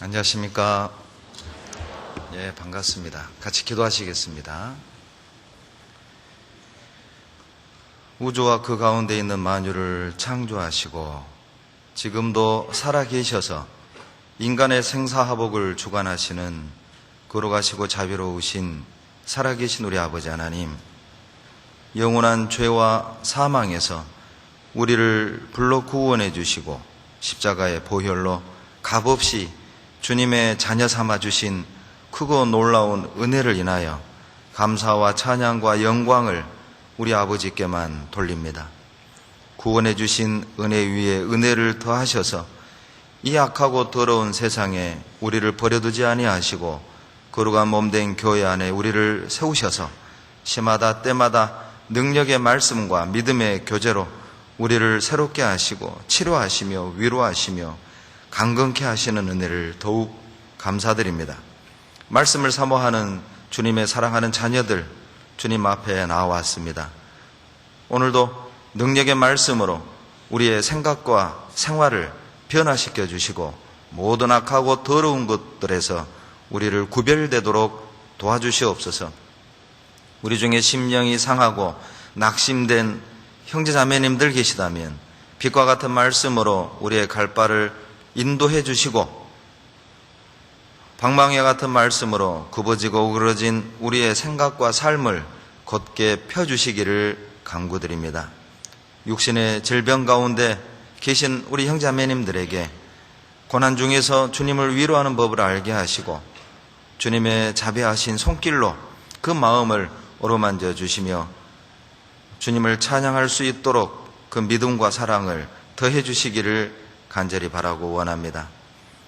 안녕하십니까. 예, 반갑습니다. 같이 기도하시겠습니다. 우주와 그 가운데 있는 만유를 창조하시고 지금도 살아계셔서 인간의 생사화복을 주관하시는 거룩하시고 자비로우신 살아계신 우리 아버지 하나님, 영원한 죄와 사망에서 우리를 불러 구원해 주시고 십자가의 보혈로 값없이 주님의 자녀 삼아 주신 크고 놀라운 은혜를 인하여 감사와 찬양과 영광을 우리 아버지께만 돌립니다. 구원해 주신 은혜 위에 은혜를 더하셔서 이 악하고 더러운 세상에 우리를 버려두지 아니하시고 거룩한 몸된 교회 안에 우리를 세우셔서 시마다 때마다 능력의 말씀과 믿음의 교제로 우리를 새롭게 하시고 치료하시며 위로하시며 강건케 하시는 은혜를 더욱 감사드립니다. 말씀을 사모하는 주님의 사랑하는 자녀들 주님 앞에 나왔습니다. 오늘도 능력의 말씀으로 우리의 생각과 생활을 변화시켜 주시고 모든 악하고 더러운 것들에서 우리를 구별되도록 도와주시옵소서. 우리 중에 심령이 상하고 낙심된 형제자매님들 계시다면 빛과 같은 말씀으로 우리의 갈 바를 인도해 주시고 방망이와 같은 말씀으로 굽어지고 오그러진 우리의 생각과 삶을 곧게 펴주시기를 간구드립니다. 육신의 질병 가운데 계신 우리 형제자매님들에게 고난 중에서 주님을 위로하는 법을 알게 하시고 주님의 자비하신 손길로 그 마음을 어루만져 주시며 주님을 찬양할 수 있도록 그 믿음과 사랑을 더해 주시기를 간절히 바라고 원합니다.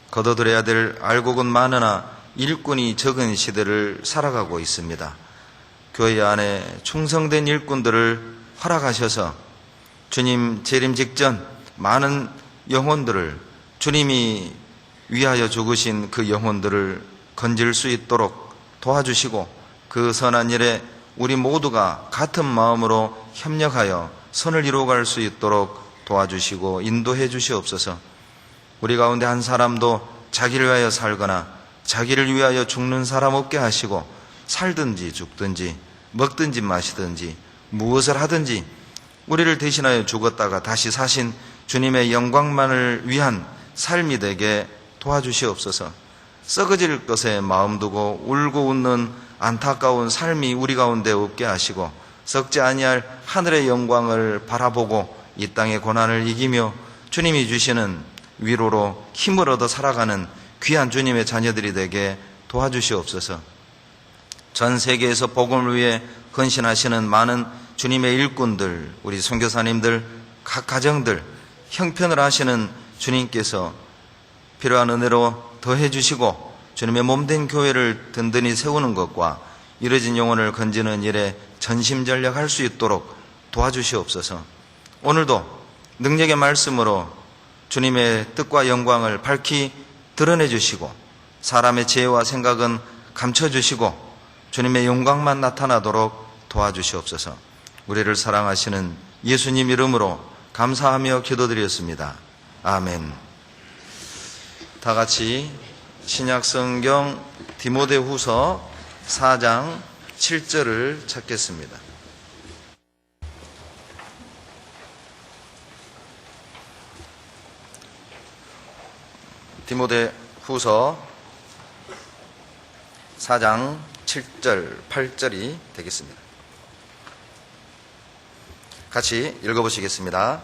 거둬들여야 될 알곡은 많으나 일꾼이 적은 시대를 살아가고 있습니다. 교회 안에 충성된 일꾼들을 허락하셔서 주님 재림 직전 많은 영혼들을 주님이 위하여 죽으신 그 영혼들을 건질 수 있도록 도와주시고 그 선한 일에 우리 모두가 같은 마음으로 협력하여 선을 이루어갈 수 있도록 도와주시고 인도해 주시옵소서. 우리 가운데 한 사람도 자기를 위하여 살거나 자기를 위하여 죽는 사람 없게 하시고 살든지 죽든지 먹든지 마시든지 무엇을 하든지 우리를 대신하여 죽었다가 다시 사신 주님의 영광만을 위한 삶이 되게 도와주시옵소서. 썩어질 것에 마음 두고 울고 웃는 안타까운 삶이 우리 가운데 없게 하시고 썩지 아니할 하늘의 영광을 바라보고 이 땅의 고난을 이기며 주님이 주시는 위로로 힘을 얻어 살아가는 귀한 주님의 자녀들이 되게 도와주시옵소서. 전 세계에서 복음을 위해 헌신하시는 많은 주님의 일꾼들, 우리 선교사님들, 각 가정들, 형편을 하시는 주님께서 필요한 은혜로 더해 주시고 주님의 몸된 교회를 든든히 세우는 것과 이뤄진 영혼을 건지는 일에 전심전력할 수 있도록 도와주시옵소서. 오늘도 능력의 말씀으로 주님의 뜻과 영광을 밝히 드러내 주시고 사람의 지혜와 생각은 감춰주시고 주님의 영광만 나타나도록 도와주시옵소서. 우리를 사랑하시는 예수님 이름으로 감사하며 기도드렸습니다. 아멘. 다 같이 신약성경 디모데후서 4장 7절을 찾겠습니다. 디모데후서 4장 7절, 8절이 되겠습니다. 같이 읽어보시겠습니다.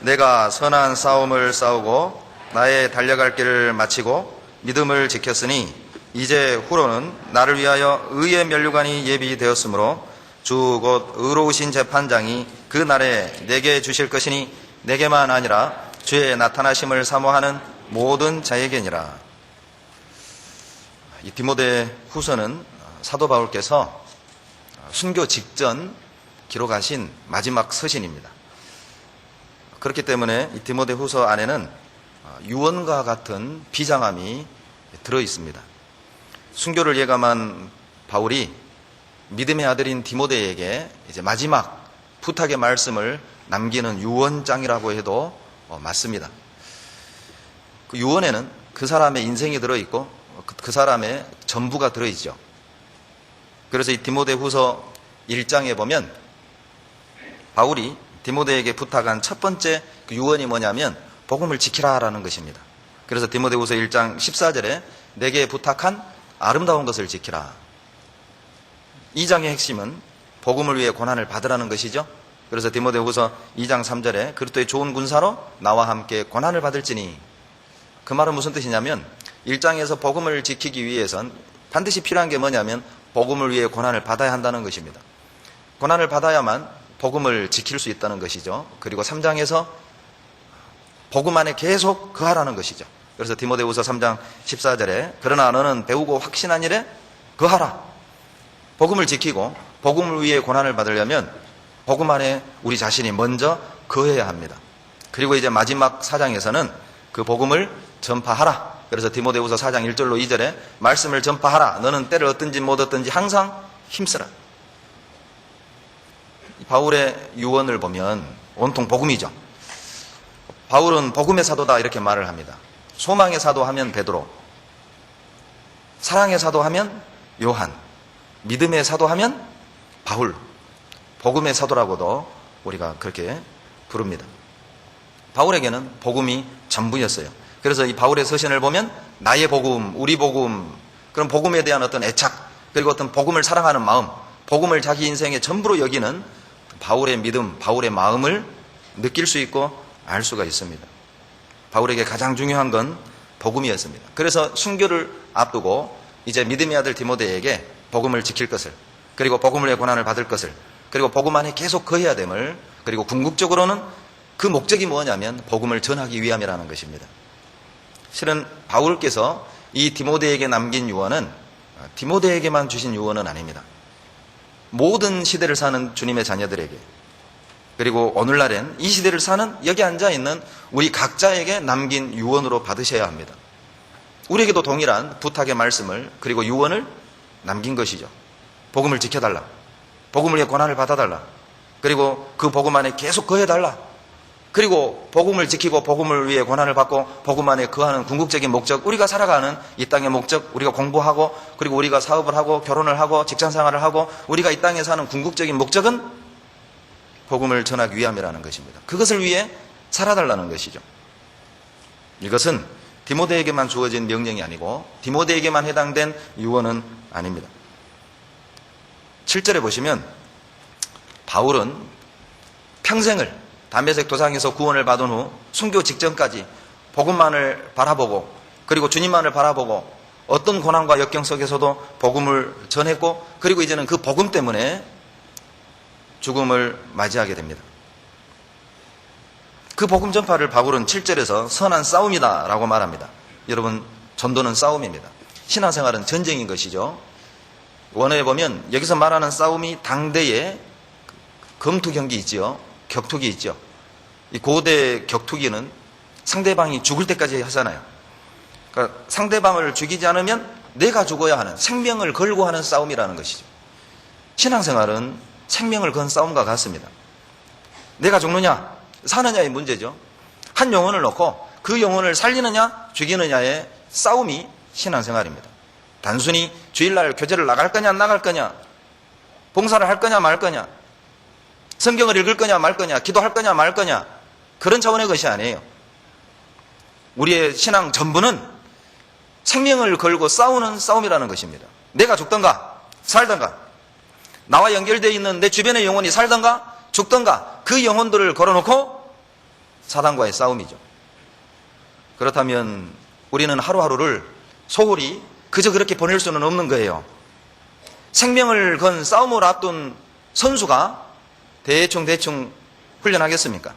내가 선한 싸움을 싸우고 나의 달려갈 길을 마치고 믿음을 지켰으니 이제 후로는 나를 위하여 의의 면류관이 예비되었으므로 주 곧 의로우신 재판장이 그 날에 내게 주실 것이니 내게만 아니라 주의 나타나심을 사모하는 모든 자에게니라. 이 디모데 후서는 사도 바울께서 순교 직전 기록하신 마지막 서신입니다. 그렇기 때문에 이 디모데 후서 안에는 유언과 같은 비장함이 들어 있습니다. 순교를 예감한 바울이 믿음의 아들인 디모데에게 이제 마지막 부탁의 말씀을 남기는 유언장이라고 해도 맞습니다. 그 유언에는 그 사람의 인생이 들어있고 그 사람의 전부가 들어있죠. 그래서 이 디모데후서 1장에 보면 바울이 디모데에게 부탁한 첫 번째 그 유언이 뭐냐면 복음을 지키라라는 것입니다. 그래서 디모데후서 1장 14절에 내게 부탁한 아름다운 것을 지키라. 이 장의 핵심은 복음을 위해 고난을 받으라는 것이죠. 그래서 디모데후서 2장 3절에 그리스도의 좋은 군사로 나와 함께 고난을 받을지니, 그 말은 무슨 뜻이냐면 1장에서 복음을 지키기 위해선 반드시 필요한 게 뭐냐면 복음을 위해 고난을 받아야 한다는 것입니다. 고난을 받아야만 복음을 지킬 수 있다는 것이죠. 그리고 3장에서 복음 안에 계속 거하라는 것이죠. 그래서 디모데후서 3장 14절에 그러나 너는 배우고 확신한 일에 거하라. 복음을 지키고 복음을 위해 고난을 받으려면 복음 안에 우리 자신이 먼저 거해야 합니다. 그리고 이제 마지막 4장에서는 그 복음을 전파하라. 그래서 디모데후서 4장 1절로 2절에 말씀을 전파하라. 너는 때를 얻든지 못 얻든지 항상 힘쓰라. 바울의 유언을 보면 온통 복음이죠. 바울은 복음의 사도다 이렇게 말을 합니다. 소망의 사도 하면 베드로, 사랑의 사도 하면 요한, 믿음의 사도 하면 바울, 복음의 사도라고도 우리가 그렇게 부릅니다. 바울에게는 복음이 전부였어요. 그래서 이 바울의 서신을 보면 나의 복음, 우리 복음, 그런 복음에 대한 어떤 애착, 그리고 어떤 복음을 사랑하는 마음, 복음을 자기 인생의 전부로 여기는 바울의 믿음, 바울의 마음을 느낄 수 있고 알 수가 있습니다. 바울에게 가장 중요한 건 복음이었습니다. 그래서 순교를 앞두고 이제 믿음의 아들 디모데에게 복음을 지킬 것을, 그리고 복음을 위해 고난을 받을 것을, 그리고 복음 안에 계속 거해야 됨을, 그리고 궁극적으로는 그 목적이 뭐냐면 복음을 전하기 위함이라는 것입니다. 실은 바울께서 이 디모데에게 남긴 유언은 디모데에게만 주신 유언은 아닙니다. 모든 시대를 사는 주님의 자녀들에게, 그리고 오늘날엔 이 시대를 사는 여기 앉아있는 우리 각자에게 남긴 유언으로 받으셔야 합니다. 우리에게도 동일한 부탁의 말씀을, 그리고 유언을 남긴 것이죠. 복음을 지켜달라, 복음을 위해 고난을 받아달라, 그리고 그 복음 안에 계속 거해달라, 그리고 복음을 지키고 복음을 위해 고난을 받고 복음 안에 거하는 궁극적인 목적, 우리가 살아가는 이 땅의 목적, 우리가 공부하고 그리고 우리가 사업을 하고 결혼을 하고 직장생활을 하고 우리가 이 땅에 사는 궁극적인 목적은 복음을 전하기 위함이라는 것입니다. 그것을 위해 살아달라는 것이죠. 이것은 디모데에게만 주어진 명령이 아니고 디모데에게만 해당된 유언은 아닙니다. 7절에 보시면 바울은 평생을 담메색 도상에서 구원을 받은 후 순교 직전까지 복음만을 바라보고, 그리고 주님만을 바라보고 어떤 고난과 역경 속에서도 복음을 전했고, 그리고 이제는 그 복음 때문에 죽음을 맞이하게 됩니다. 그 복음 전파를 바울은 7절에서 선한 싸움이다 라고 말합니다. 여러분, 전도는 싸움입니다. 신앙생활은 전쟁인 것이죠. 원어에 보면 여기서 말하는 싸움이 당대의 검투 경기 있지요, 격투기 있죠. 이 고대 격투기는 상대방이 죽을 때까지 하잖아요. 그러니까 상대방을 죽이지 않으면 내가 죽어야 하는, 생명을 걸고 하는 싸움이라는 것이죠. 신앙생활은 생명을 건 싸움과 같습니다. 내가 죽느냐 사느냐의 문제죠. 한 영혼을 놓고 그 영혼을 살리느냐 죽이느냐의 싸움이 신앙생활입니다. 단순히 주일날 교제를 나갈 거냐 안 나갈 거냐, 봉사를 할 거냐 말 거냐, 성경을 읽을 거냐 말 거냐, 기도할 거냐 말 거냐, 그런 차원의 것이 아니에요. 우리의 신앙 전부는 생명을 걸고 싸우는 싸움이라는 것입니다. 내가 죽던가 살던가, 나와 연결되어 있는 내 주변의 영혼이 살던가 죽던가, 그 영혼들을 걸어놓고 사단과의 싸움이죠. 그렇다면 우리는 하루하루를 소홀히 그저 그렇게 보낼 수는 없는 거예요. 생명을 건 싸움을 앞둔 선수가 대충 훈련하겠습니까?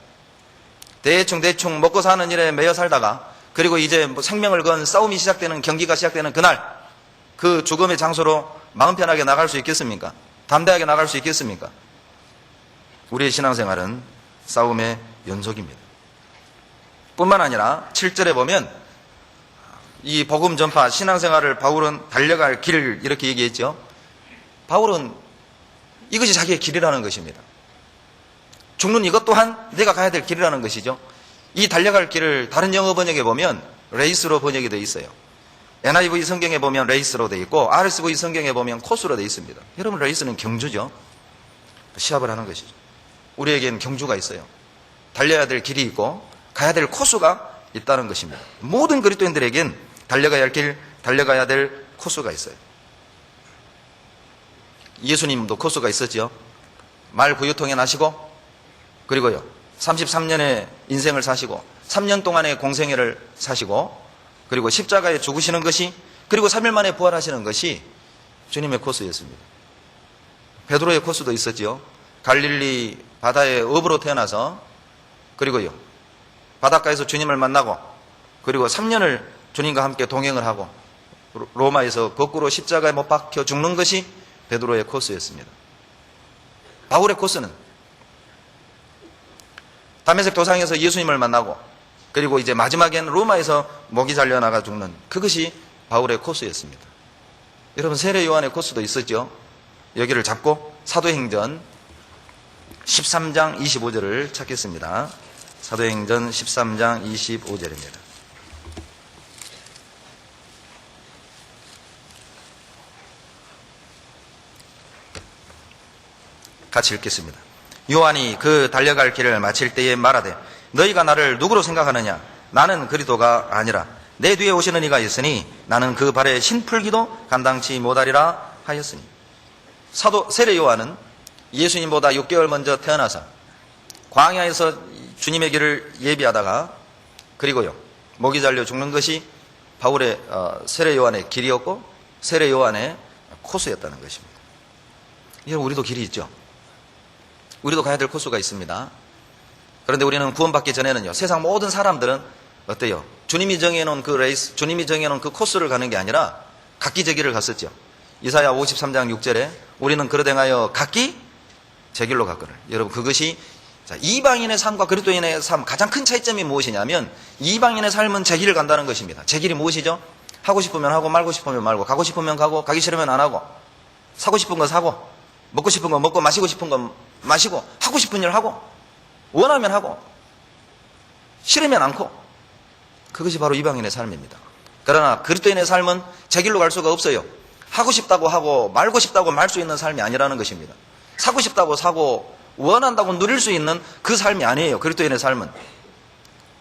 대충 먹고 사는 일에 매여 살다가, 그리고 이제 생명을 건 싸움이 시작되는, 경기가 시작되는 그날, 그 죽음의 장소로 마음 편하게 나갈 수 있겠습니까? 담대하게 나갈 수 있겠습니까? 우리의 신앙생활은 싸움의 연속입니다. 뿐만 아니라 7절에 보면 이 복음 전파, 신앙생활을 바울은 달려갈 길을 이렇게 얘기했죠. 바울은 이것이 자기의 길이라는 것입니다. 죽는 이것 또한 내가 가야 될 길이라는 것이죠. 이 달려갈 길을 다른 영어 번역에 보면 레이스로 번역이 되어 있어요. NIV 성경에 보면 레이스로 되어 있고 RSV 성경에 보면 코스로 되어 있습니다. 여러분, 레이스는 경주죠. 시합을 하는 것이죠. 우리에겐 경주가 있어요. 달려야 될 길이 있고 가야 될 코스가 있다는 것입니다. 모든 그리스도인들에겐 달려가야 할 길, 달려가야 될 코스가 있어요. 예수님도 코스가 있었죠. 말 부유통에 나시고, 그리고요 33년의 인생을 사시고 3년 동안의 공생애를 사시고, 그리고 십자가에 죽으시는 것이, 그리고 3일 만에 부활하시는 것이 주님의 코스였습니다. 베드로의 코스도 있었지요. 갈릴리 바다의 어부로 태어나서, 그리고요 바닷가에서 주님을 만나고, 그리고 3년을 주님과 함께 동행을 하고 로마에서 거꾸로 십자가에 못 박혀 죽는 것이 베드로의 코스였습니다. 바울의 코스는 다메섹 도상에서 예수님을 만나고, 그리고 이제 마지막에는 로마에서 목이 잘려나가 죽는, 그것이 바울의 코스였습니다. 여러분, 세례 요한의 코스도 있었죠. 여기를 잡고 사도행전 13장 25절을 찾겠습니다. 사도행전 13장 25절입니다. 같이 읽겠습니다. 요한이 그 달려갈 길을 마칠 때에 말하되 너희가 나를 누구로 생각하느냐? 나는 그리스도가 아니라 내 뒤에 오시는 이가 있으니 나는 그 발에 신풀기도 감당치 못하리라 하였으니. 사도 세례 요한은 예수님보다 6개월 먼저 태어나서 광야에서 주님의 길을 예비하다가, 그리고요 목이 잘려 죽는 것이 바울의 세례 요한의 길이었고 세례 요한의 코스였다는 것입니다. 여러분, 우리도 길이 있죠. 우리도 가야 될 코스가 있습니다. 그런데 우리는 구원받기 전에는요, 세상 모든 사람들은 어때요? 주님이 정해놓은 그 레이스, 주님이 정해놓은 그 코스를 가는 게 아니라 각기 제 길을 갔었죠. 이사야 53장 6절에 우리는 그러되 행하여 각기 제 길로 갔거늘. 여러분, 그것이 이방인의 삶과 그리스도인의 삶 가장 큰 차이점이 무엇이냐면, 이방인의 삶은 제 길을 간다는 것입니다. 제 길이 무엇이죠? 하고 싶으면 하고, 말고 싶으면 말고, 가고 싶으면 가고, 가기 싫으면 안 하고, 사고 싶은 거 사고, 먹고 싶은 거 먹고, 마시고 싶은 거 마시고, 하고 싶은 일 하고, 원하면 하고, 싫으면 않고, 그것이 바로 이방인의 삶입니다. 그러나 그리스도인의 삶은 제 길로 갈 수가 없어요. 하고 싶다고 하고 말고 싶다고 말 수 있는 삶이 아니라는 것입니다. 사고 싶다고 사고 원한다고 누릴 수 있는 그 삶이 아니에요. 그리스도인의 삶은.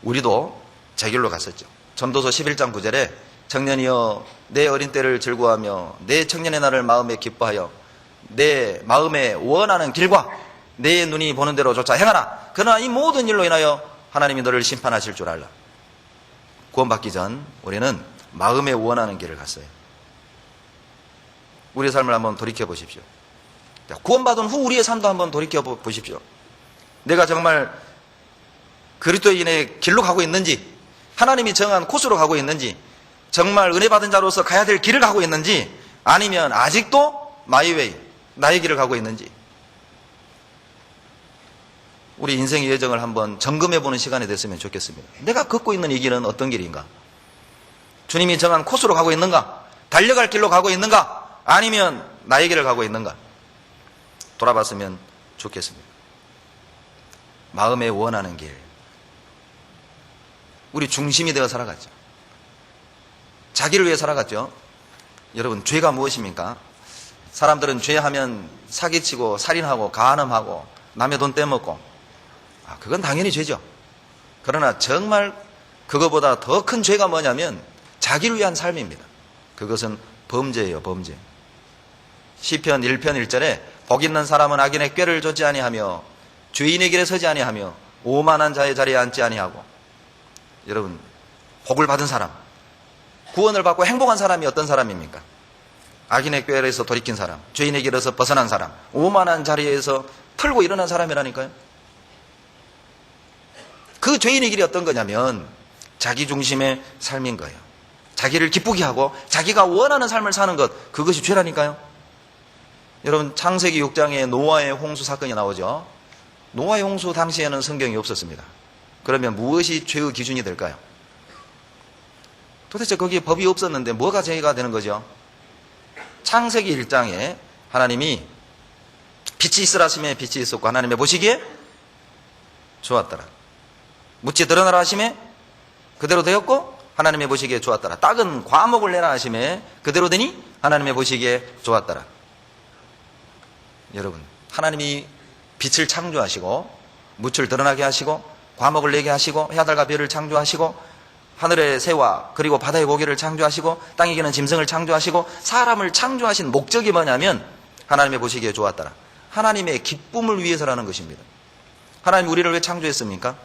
우리도 제 길로 갔었죠. 전도서 11장 9절에 청년이여 내 어린 때를 즐거워하며 내 청년의 날을 마음에 기뻐하여 내 마음에 원하는 길과 내 눈이 보는 대로 조차 행하라. 그러나 이 모든 일로 인하여 하나님이 너를 심판하실 줄 알라. 구원받기 전 우리는 마음에 원하는 길을 갔어요. 우리의 삶을 한번 돌이켜 보십시오. 구원받은 후 우리의 삶도 한번 돌이켜 보십시오. 내가 정말 그리스도인의 길로 가고 있는지, 하나님이 정한 코스로 가고 있는지, 정말 은혜 받은 자로서 가야 될 길을 가고 있는지, 아니면 아직도 마이웨이, 나의 길을 가고 있는지, 우리 인생의 여정을 한번 점검해 보는 시간이 됐으면 좋겠습니다. 내가 걷고 있는 이 길은 어떤 길인가? 주님이 정한 코스로 가고 있는가? 달려갈 길로 가고 있는가? 아니면 나의 길을 가고 있는가? 돌아봤으면 좋겠습니다. 마음에 원하는 길, 우리 중심이 되어 살아갔죠. 자기를 위해 살아갔죠. 여러분, 죄가 무엇입니까? 사람들은 죄하면 사기치고 살인하고 간음하고 남의 돈 떼먹고, 그건 당연히 죄죠. 그러나 정말 그거보다 더 큰 죄가 뭐냐면 자기를 위한 삶입니다. 그것은 범죄예요, 범죄. 시편 1편 1절에 복 있는 사람은 악인의 꾀를 좇지 아니하며 죄인의 길에 서지 아니하며 오만한 자의 자리에 앉지 아니하고. 여러분, 복을 받은 사람, 구원을 받고 행복한 사람이 어떤 사람입니까? 악인의 꾀에서 돌이킨 사람, 죄인의 길에서 벗어난 사람, 오만한 자리에서 털고 일어난 사람이라니까요. 그 죄인의 길이 어떤 거냐면 자기 중심의 삶인 거예요. 자기를 기쁘게 하고 자기가 원하는 삶을 사는 것, 그것이 죄라니까요. 여러분, 창세기 6장에 노아의 홍수 사건이 나오죠. 노아의 홍수 당시에는 성경이 없었습니다. 그러면 무엇이 죄의 기준이 될까요? 도대체 거기에 법이 없었는데 뭐가 죄가 되는 거죠? 창세기 1장에 하나님이 빛이 있으라 하심에 빛이 있었고 하나님의 보시기에 좋았더라. 무찌 드러나라 하심에 그대로 되었고 하나님의 보시기에 좋았더라. 딱은 과목을 내라 하심에 그대로 되니 하나님의 보시기에 좋았더라. 여러분, 하나님이 빛을 창조하시고 무출 드러나게 하시고 과목을 내게 하시고 해달과 별을 창조하시고 하늘의 새와 그리고 바다의 고기를 창조하시고 땅에 기는 짐승을 창조하시고 사람을 창조하신 목적이 뭐냐면 하나님의 보시기에 좋았더라. 하나님의 기쁨을 위해서라는 것입니다. 하나님 우리를 왜 창조했습니까?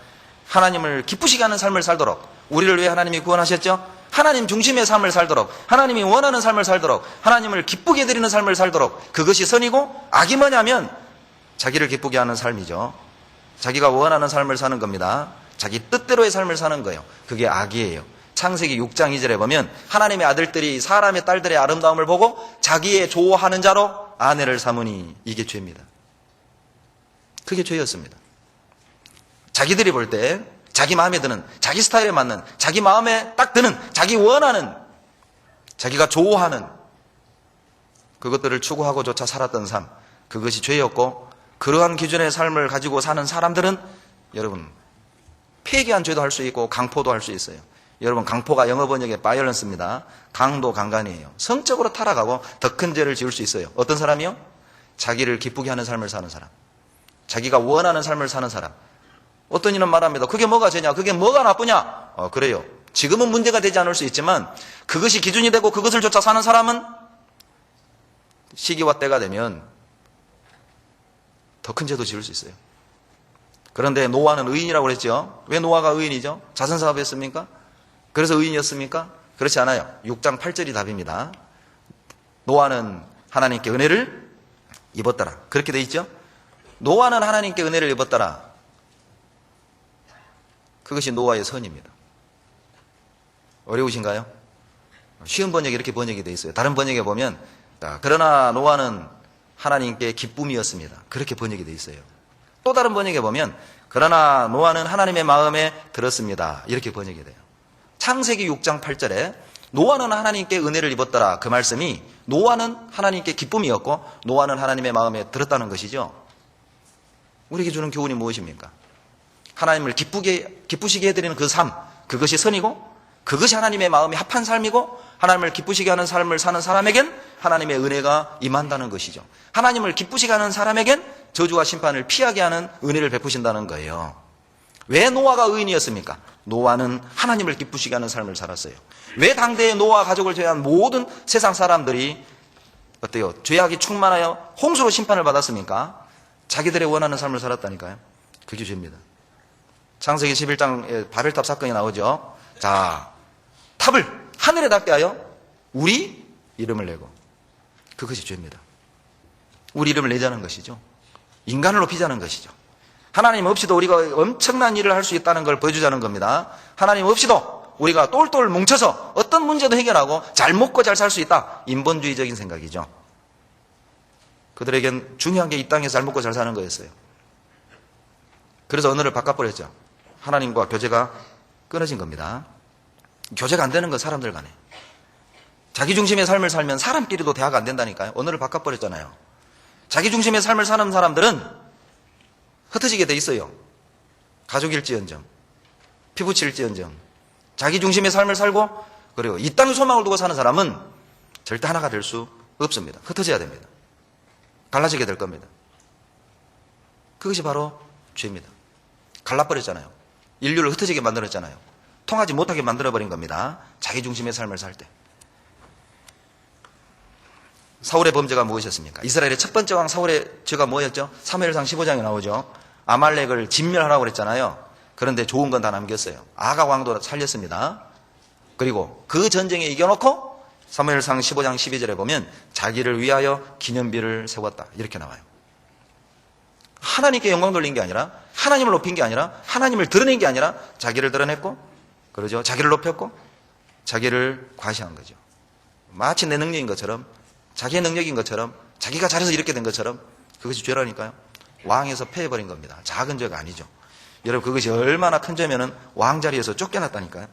하나님을 기쁘시게 하는 삶을 살도록. 우리를 왜 하나님이 구원하셨죠? 하나님 중심의 삶을 살도록, 하나님이 원하는 삶을 살도록, 하나님을 기쁘게 해드리는 삶을 살도록. 그것이 선이고, 악이 뭐냐면 자기를 기쁘게 하는 삶이죠. 자기가 원하는 삶을 사는 겁니다. 자기 뜻대로의 삶을 사는 거예요. 그게 악이에요. 창세기 6장 2절에 보면 하나님의 아들들이 사람의 딸들의 아름다움을 보고 자기의 좋아하는 자로 아내를 삼으니 이게 죄입니다. 그게 죄였습니다. 자기들이 볼 때 자기 마음에 드는, 자기 스타일에 맞는, 자기 마음에 딱 드는, 자기 원하는, 자기가 좋아하는 그것들을 추구하고조차 살았던 삶, 그것이 죄였고, 그러한 기준의 삶을 가지고 사는 사람들은 여러분 폐기한 죄도 할 수 있고 강포도 할 수 있어요. 여러분, 강포가 영어 번역의 바이올런스입니다. 강도 강간이에요. 성적으로 타락하고 더 큰 죄를 지을 수 있어요. 어떤 사람이요? 자기를 기쁘게 하는 삶을 사는 사람, 자기가 원하는 삶을 사는 사람. 어떤 이는 말합니다. 그게 뭐가 죄냐? 그게 뭐가 나쁘냐? 그래요. 지금은 문제가 되지 않을 수 있지만 그것이 기준이 되고 그것을 쫓아 사는 사람은 시기와 때가 되면 더 큰 죄도 지을 수 있어요. 그런데 노아는 의인이라고 그랬죠. 왜 노아가 의인이죠? 자선사업했습니까? 그래서 의인이었습니까? 그렇지 않아요. 6장 8절이 답입니다. 노아는 하나님께 은혜를 입었더라. 그렇게 돼 있죠. 노아는 하나님께 은혜를 입었더라. 그것이 노아의 선입니다. 어려우신가요? 쉬운 번역이 이렇게 번역이 돼 있어요. 다른 번역에 보면 그러나 노아는 하나님께 기쁨이었습니다. 그렇게 번역이 돼 있어요. 또 다른 번역에 보면 그러나 노아는 하나님의 마음에 들었습니다. 이렇게 번역이 돼요. 창세기 6장 8절에 노아는 하나님께 은혜를 입었더라. 그 말씀이 노아는 하나님께 기쁨이었고 노아는 하나님의 마음에 들었다는 것이죠. 우리에게 주는 교훈이 무엇입니까? 하나님을 기쁘시게 해드리는 그 삶, 그것이 선이고 그것이 하나님의 마음에 합한 삶이고 하나님을 기쁘시게 하는 삶을 사는 사람에겐 하나님의 은혜가 임한다는 것이죠. 하나님을 기쁘시게 하는 사람에겐 저주와 심판을 피하게 하는 은혜를 베푸신다는 거예요. 왜 노아가 의인이었습니까? 노아는 하나님을 기쁘시게 하는 삶을 살았어요. 왜 당대의 노아 가족을 제외한 모든 세상 사람들이 어때요? 죄악이 충만하여 홍수로 심판을 받았습니까? 자기들의 원하는 삶을 살았다니까요. 그게 죄입니다. 창세기 11장에 바벨탑 사건이 나오죠. 자, 탑을 하늘에 닿게 하여 우리 이름을 내고, 그것이 죄입니다. 우리 이름을 내자는 것이죠. 인간을 높이자는 것이죠. 하나님 없이도 우리가 엄청난 일을 할 수 있다는 걸 보여주자는 겁니다. 하나님 없이도 우리가 똘똘 뭉쳐서 어떤 문제도 해결하고 잘 먹고 잘 살 수 있다. 인본주의적인 생각이죠. 그들에겐 중요한 게 이 땅에서 잘 먹고 잘 사는 거였어요. 그래서 언어를 바꿔버렸죠. 하나님과 교제가 끊어진 겁니다. 교제가 안 되는 건 사람들 간에. 자기 중심의 삶을 살면 사람끼리도 대화가 안 된다니까요. 언어를 바꿔버렸잖아요. 자기 중심의 삶을 사는 사람들은 흩어지게 돼 있어요. 가족일지언정, 피부칠지언정. 자기 중심의 삶을 살고 그리고 이 땅의 소망을 두고 사는 사람은 절대 하나가 될 수 없습니다. 흩어져야 됩니다. 갈라지게 될 겁니다. 그것이 바로 죄입니다. 갈라버렸잖아요. 인류를 흩어지게 만들었잖아요. 통하지 못하게 만들어버린 겁니다. 자기 중심의 삶을 살 때. 사울의 범죄가 무엇이었습니까? 이스라엘의 첫 번째 왕 사울의 죄가 뭐였죠? 사무엘상 15장에 나오죠. 아말렉을 진멸하라고 그랬잖아요. 그런데 좋은 건 다 남겼어요. 아가 왕도 살렸습니다. 그리고 그 전쟁에 이겨놓고 사무엘상 15장 12절에 보면 자기를 위하여 기념비를 세웠다. 이렇게 나와요. 하나님께 영광 돌린 게 아니라, 하나님을 높인 게 아니라, 하나님을 드러낸 게 아니라 자기를 드러냈고, 그러죠. 자기를 높였고 자기를 과시한 거죠. 마치 내 능력인 것처럼, 자기의 능력인 것처럼, 자기가 잘해서 이렇게 된 것처럼. 그것이 죄라니까요. 왕에서 패해버린 겁니다. 작은 죄가 아니죠. 여러분, 그것이 얼마나 큰 죄면은 왕자리에서 쫓겨났다니까요.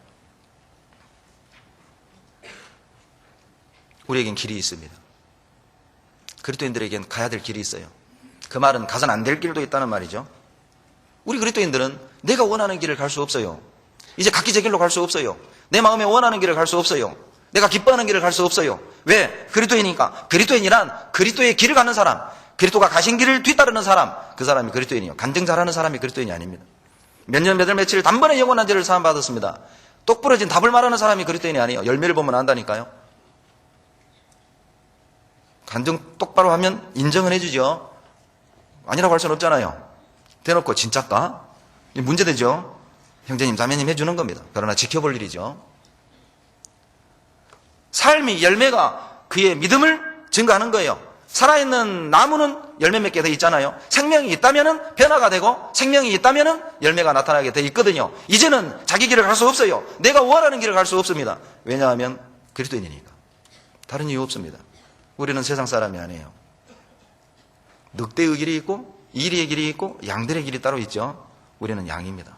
우리에겐 길이 있습니다. 그리스도인들에겐 가야 될 길이 있어요. 그 말은 가선 안 될 길도 있다는 말이죠. 우리 그리스도인들은 내가 원하는 길을 갈 수 없어요. 이제 각기 제 길로 갈 수 없어요. 내 마음에 원하는 길을 갈 수 없어요. 내가 기뻐하는 길을 갈 수 없어요. 왜? 그리스도인이니까. 그리스도인이란 그리스도의 길을 가는 사람, 그리스도가 가신 길을 뒤따르는 사람, 그 사람이 그리스도인이요. 간증 잘하는 사람이 그리스도인이 아닙니다. 몇 년, 몇 월, 며칠 단번에 영원한 죄를 사함받았습니다. 똑부러진 답을 말하는 사람이 그리스도인이 아니에요. 열매를 보면 안다니까요. 간증 똑바로 하면 인정은 해주죠. 아니라고 할 수는 없잖아요. 대놓고 진짜까? 문제되죠. 형제님, 자매님 해주는 겁니다. 그러나 지켜볼 일이죠. 삶이 열매가 그의 믿음을 증거하는 거예요. 살아있는 나무는 열매 맺게 돼 있잖아요. 생명이 있다면 변화가 되고 생명이 있다면 열매가 나타나게 돼 있거든요. 이제는 자기 길을 갈 수 없어요. 내가 원하는 길을 갈 수 없습니다. 왜냐하면 그리스도인이니까. 다른 이유 없습니다. 우리는 세상 사람이 아니에요. 늑대의 길이 있고 이리의 길이 있고 양들의 길이 따로 있죠. 우리는 양입니다.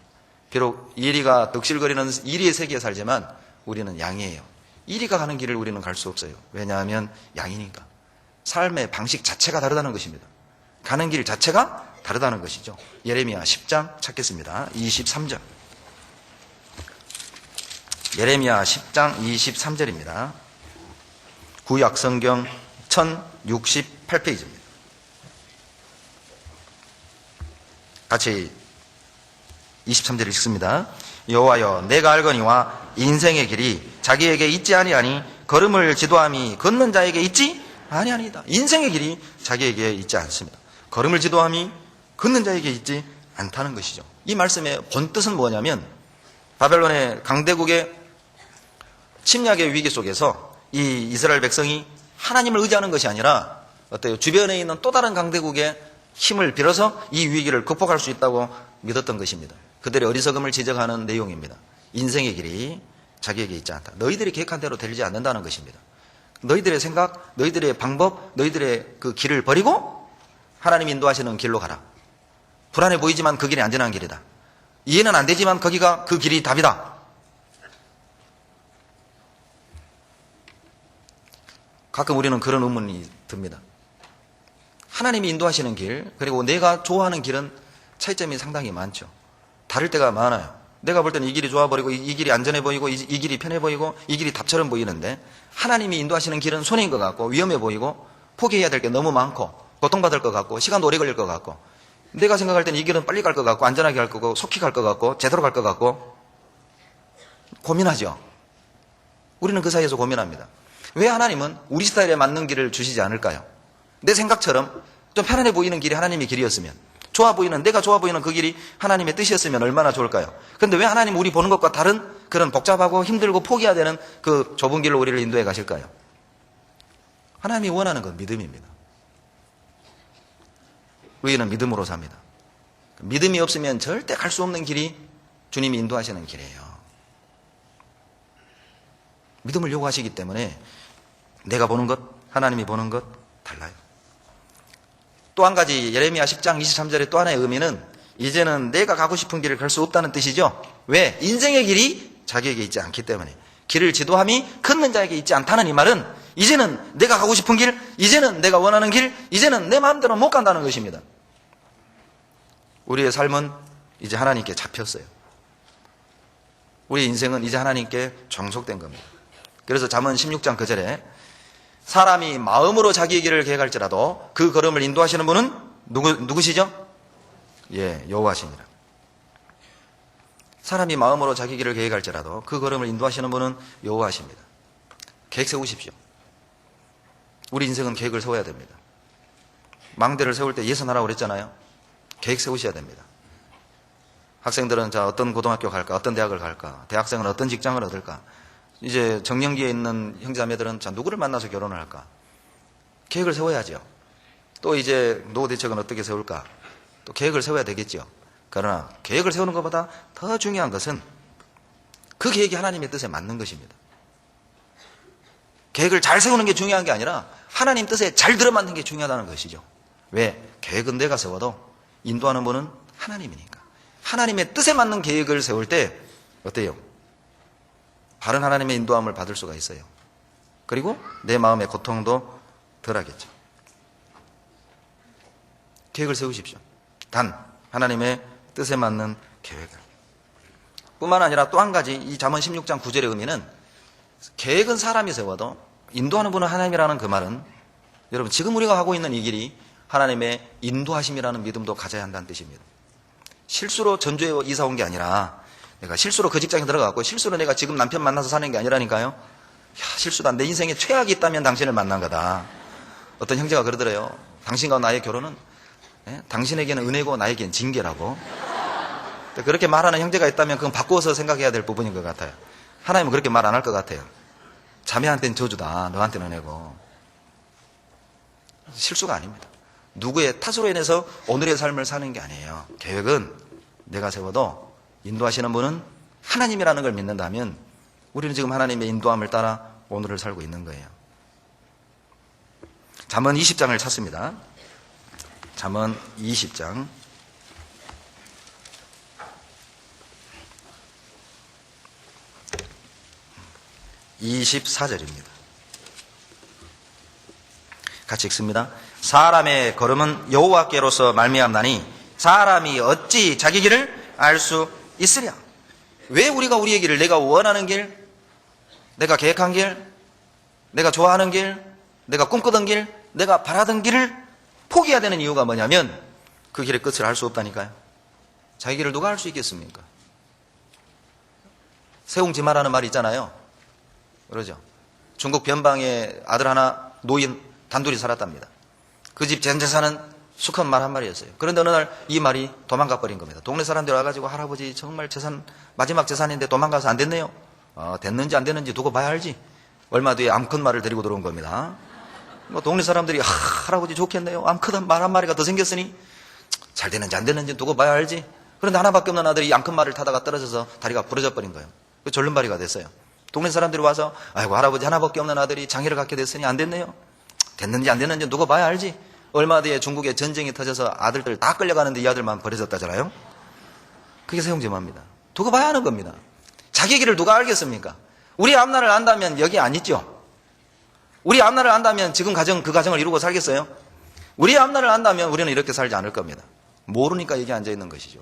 비록 이리가 득실거리는 이리의 세계에 살지만 우리는 양이에요. 이리가 가는 길을 우리는 갈 수 없어요. 왜냐하면 양이니까. 삶의 방식 자체가 다르다는 것입니다. 가는 길 자체가 다르다는 것이죠. 예레미야 10장 찾겠습니다. 23절. 예레미야 10장 23절입니다. 구약 성경 1068페이지입니다. 같이 23절 읽습니다. 여호와여, 내가 알거니와 인생의 길이 자기에게 있지 아니하니 걸음을 지도함이 걷는 자에게 있지 아니하니다. 인생의 길이 자기에게 있지 않습니다. 걸음을 지도함이 걷는 자에게 있지 않다는 것이죠. 이 말씀의 본뜻은 뭐냐면 바벨론의 강대국의 침략의 위기 속에서 이 이스라엘 백성이 하나님을 의지하는 것이 아니라 어때요? 주변에 있는 또 다른 강대국의 힘을 빌어서 이 위기를 극복할 수 있다고 믿었던 것입니다. 그들의 어리석음을 지적하는 내용입니다. 인생의 길이 자기에게 있지 않다. 너희들이 계획한 대로 되지 않는다는 것입니다. 너희들의 생각, 너희들의 방법, 너희들의 그 길을 버리고 하나님 인도하시는 길로 가라. 불안해 보이지만 그 길이 안전한 길이다. 이해는 안 되지만 거기가 그 길이 답이다. 가끔 우리는 그런 의문이 듭니다. 하나님이 인도하시는 길, 그리고 내가 좋아하는 길은 차이점이 상당히 많죠. 다를 때가 많아요. 내가 볼 때는 이 길이 좋아 보이고 이 길이 안전해 보이고 이 길이 편해 보이고 이 길이 답처럼 보이는데 하나님이 인도하시는 길은 손해인 것 같고 위험해 보이고 포기해야 될 게 너무 많고 고통받을 것 같고 시간도 오래 걸릴 것 같고 내가 생각할 때는 이 길은 빨리 갈 것 같고 안전하게 갈 거고 속히 갈 것 같고 제대로 갈 것 같고 고민하죠. 우리는 그 사이에서 고민합니다. 왜 하나님은 우리 스타일에 맞는 길을 주시지 않을까요? 내 생각처럼 좀 편안해 보이는 길이 하나님의 길이었으면 내가 좋아 보이는 그 길이 하나님의 뜻이었으면 얼마나 좋을까요? 그런데 왜 하나님 우리 보는 것과 다른 그런 복잡하고 힘들고 포기해야 되는 그 좁은 길로 우리를 인도해 가실까요? 하나님이 원하는 건 믿음입니다. 우리는 믿음으로 삽니다. 믿음이 없으면 절대 갈 수 없는 길이 주님이 인도하시는 길이에요. 믿음을 요구하시기 때문에 내가 보는 것, 하나님이 보는 것 달라요. 또 한 가지 예레미야 10장 23절의 또 하나의 의미는 이제는 내가 가고 싶은 길을 갈 수 없다는 뜻이죠. 왜? 인생의 길이 자기에게 있지 않기 때문에. 길을 지도함이 걷는 자에게 있지 않다는 이 말은 이제는 내가 가고 싶은 길, 이제는 내가 원하는 길, 이제는 내 마음대로 못 간다는 것입니다. 우리의 삶은 이제 하나님께 잡혔어요. 우리의 인생은 이제 하나님께 종속된 겁니다. 그래서 잠언 16장 9절에 사람이 마음으로 자기의 길을 계획할지라도 그 걸음을 인도하시는 분은 누구시죠? 예, 여호와시니라. 사람이 마음으로 자기 길을 계획할지라도 그 걸음을 인도하시는 분은 여호와십니다. 계획 세우십시오. 우리 인생은 계획을 세워야 됩니다. 망대를 세울 때 예선하라고 그랬잖아요. 계획 세우셔야 됩니다. 학생들은 자 어떤 고등학교 갈까? 어떤 대학을 갈까? 대학생은 어떤 직장을 얻을까? 이제 정년기에 있는 형제자매들은 자 누구를 만나서 결혼을 할까? 계획을 세워야죠. 또 이제 노후 대책은 어떻게 세울까? 또 계획을 세워야 되겠죠. 그러나 계획을 세우는 것보다 더 중요한 것은 그 계획이 하나님의 뜻에 맞는 것입니다. 계획을 잘 세우는 게 중요한 게 아니라 하나님 뜻에 잘 들어맞는 게 중요하다는 것이죠. 왜? 계획은 내가 세워도 인도하는 분은 하나님이니까. 하나님의 뜻에 맞는 계획을 세울 때 어때요? 바른 하나님의 인도함을 받을 수가 있어요. 그리고 내 마음의 고통도 덜하겠죠. 계획을 세우십시오. 단 하나님의 뜻에 맞는 계획을. 뿐만 아니라 또 한 가지 이 잠언 16장 9절의 의미는 계획은 사람이 세워도 인도하는 분은 하나님이라는 그 말은 여러분 지금 우리가 하고 있는 이 길이 하나님의 인도하심이라는 믿음도 가져야 한다는 뜻입니다. 실수로 전주에 이사 온 게 아니라 내가 실수로 그 직장에 들어갔고 실수로 내가 지금 남편 만나서 사는 게 아니라니까요. 야, 실수다. 내 인생에 최악이 있다면 당신을 만난 거다. 어떤 형제가 그러더래요. 당신과 나의 결혼은 당신에게는 은혜고 나에게는 징계라고. 그렇게 말하는 형제가 있다면 그건 바꾸어서 생각해야 될 부분인 것 같아요. 하나님은 그렇게 말 안 할 것 같아요. 자매한테는 저주다. 너한테는 은혜고. 실수가 아닙니다. 누구의 탓으로 인해서 오늘의 삶을 사는 게 아니에요. 계획은 내가 세워도 인도하시는 분은 하나님이라는 걸 믿는다면 우리는 지금 하나님의 인도함을 따라 오늘을 살고 있는 거예요. 잠언 20장을 찾습니다. 잠언 20장 24절입니다. 같이 읽습니다. 사람의 걸음은 여호와께로서 말미암나니 사람이 어찌 자기 길을 알 수 있으랴. 왜 우리가 우리의 길을 내가 원하는 길, 내가 계획한 길, 내가 좋아하는 길, 내가 꿈꾸던 길, 내가 바라던 길을 포기해야 되는 이유가 뭐냐면 그 길의 끝을 알 수 없다니까요. 자기 길을 누가 알 수 있겠습니까? 세옹지마라는 말이 있잖아요. 그러죠. 중국 변방에 아들 하나 노인 단둘이 살았답니다. 그 집 전 재산은 수컷 말 한 마리였어요. 그런데 어느 날 이 말이 도망가 버린 겁니다. 동네 사람들이 와가지고 할아버지 정말 재산 마지막 재산인데 도망가서 안 됐네요. 됐는지 안 됐는지 두고 봐야 알지. 얼마 뒤에 암컷 말을 데리고 들어온 겁니다. 동네 사람들이 할아버지 좋겠네요. 암컷 말 한 마리가 더 생겼으니 잘 됐는지 안 됐는지 두고 봐야 알지. 그런데 하나밖에 없는 아들이 이 암컷 말을 타다가 떨어져서 다리가 부러져 버린 거예요. 그 절름발이가 됐어요. 동네 사람들이 와서 아이고 할아버지 하나밖에 없는 아들이 장애를 갖게 됐으니 안 됐네요. 됐는지 안 됐는지 두고 봐야 알지. 얼마 뒤에 중국에 전쟁이 터져서 아들들 다 끌려가는데 이 아들만 버려졌다잖아요. 그게 세옹지마입니다. 두고 봐야 하는 겁니다. 자기 길을 누가 알겠습니까? 우리 앞날을 안다면 여기 안 있죠. 우리 앞날을 안다면 지금 그 가정을 이루고 살겠어요? 우리 앞날을 안다면 우리는 이렇게 살지 않을 겁니다. 모르니까 여기 앉아 있는 것이죠.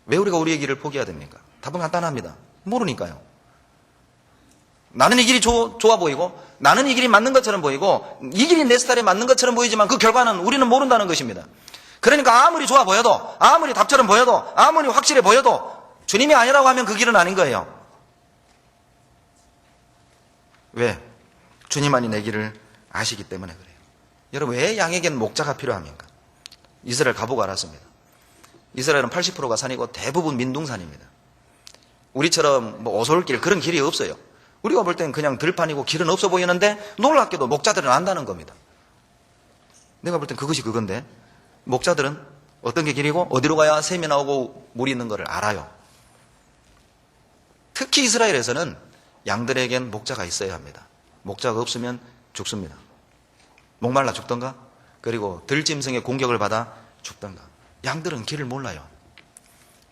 왜 우리가 우리의 길을 포기해야 됩니까? 답은 간단합니다. 모르니까요. 나는 이 길이 좋아 보이고 나는 이 길이 맞는 것처럼 보이고 이 길이 내 스타일에 맞는 것처럼 보이지만 그 결과는 우리는 모른다는 것입니다. 그러니까 아무리 좋아 보여도 아무리 답처럼 보여도 아무리 확실해 보여도 주님이 아니라고 하면 그 길은 아닌 거예요. 왜? 주님만이 내 길을 아시기 때문에 그래요. 여러분 왜 양에겐 목자가 필요합니까? 이스라엘 가보고 알았습니다. 이스라엘은 80%가 산이고 대부분 민둥산입니다. 우리처럼 오솔길 그런 길이 없어요. 우리가 볼 땐 그냥 들판이고 길은 없어 보이는데 놀랍게도 목자들은 안다는 겁니다. 내가 볼 땐 그것이 그건데 목자들은 어떤 게 길이고 어디로 가야 샘이 나오고 물이 있는 것을 알아요. 특히 이스라엘에서는 양들에겐 목자가 있어야 합니다. 목자가 없으면 죽습니다. 목말라 죽던가 그리고 들짐승의 공격을 받아 죽던가. 양들은 길을 몰라요.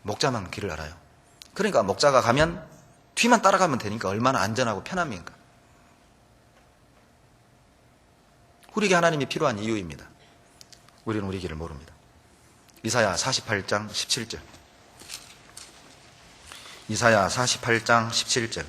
목자만 길을 알아요. 그러니까 목자가 가면 뒤만 따라가면 되니까 얼마나 안전하고 편합니까? 우리에게 하나님이 필요한 이유입니다. 우리는 우리 길을 모릅니다. 이사야 48장 17절. 이사야 48장 17절.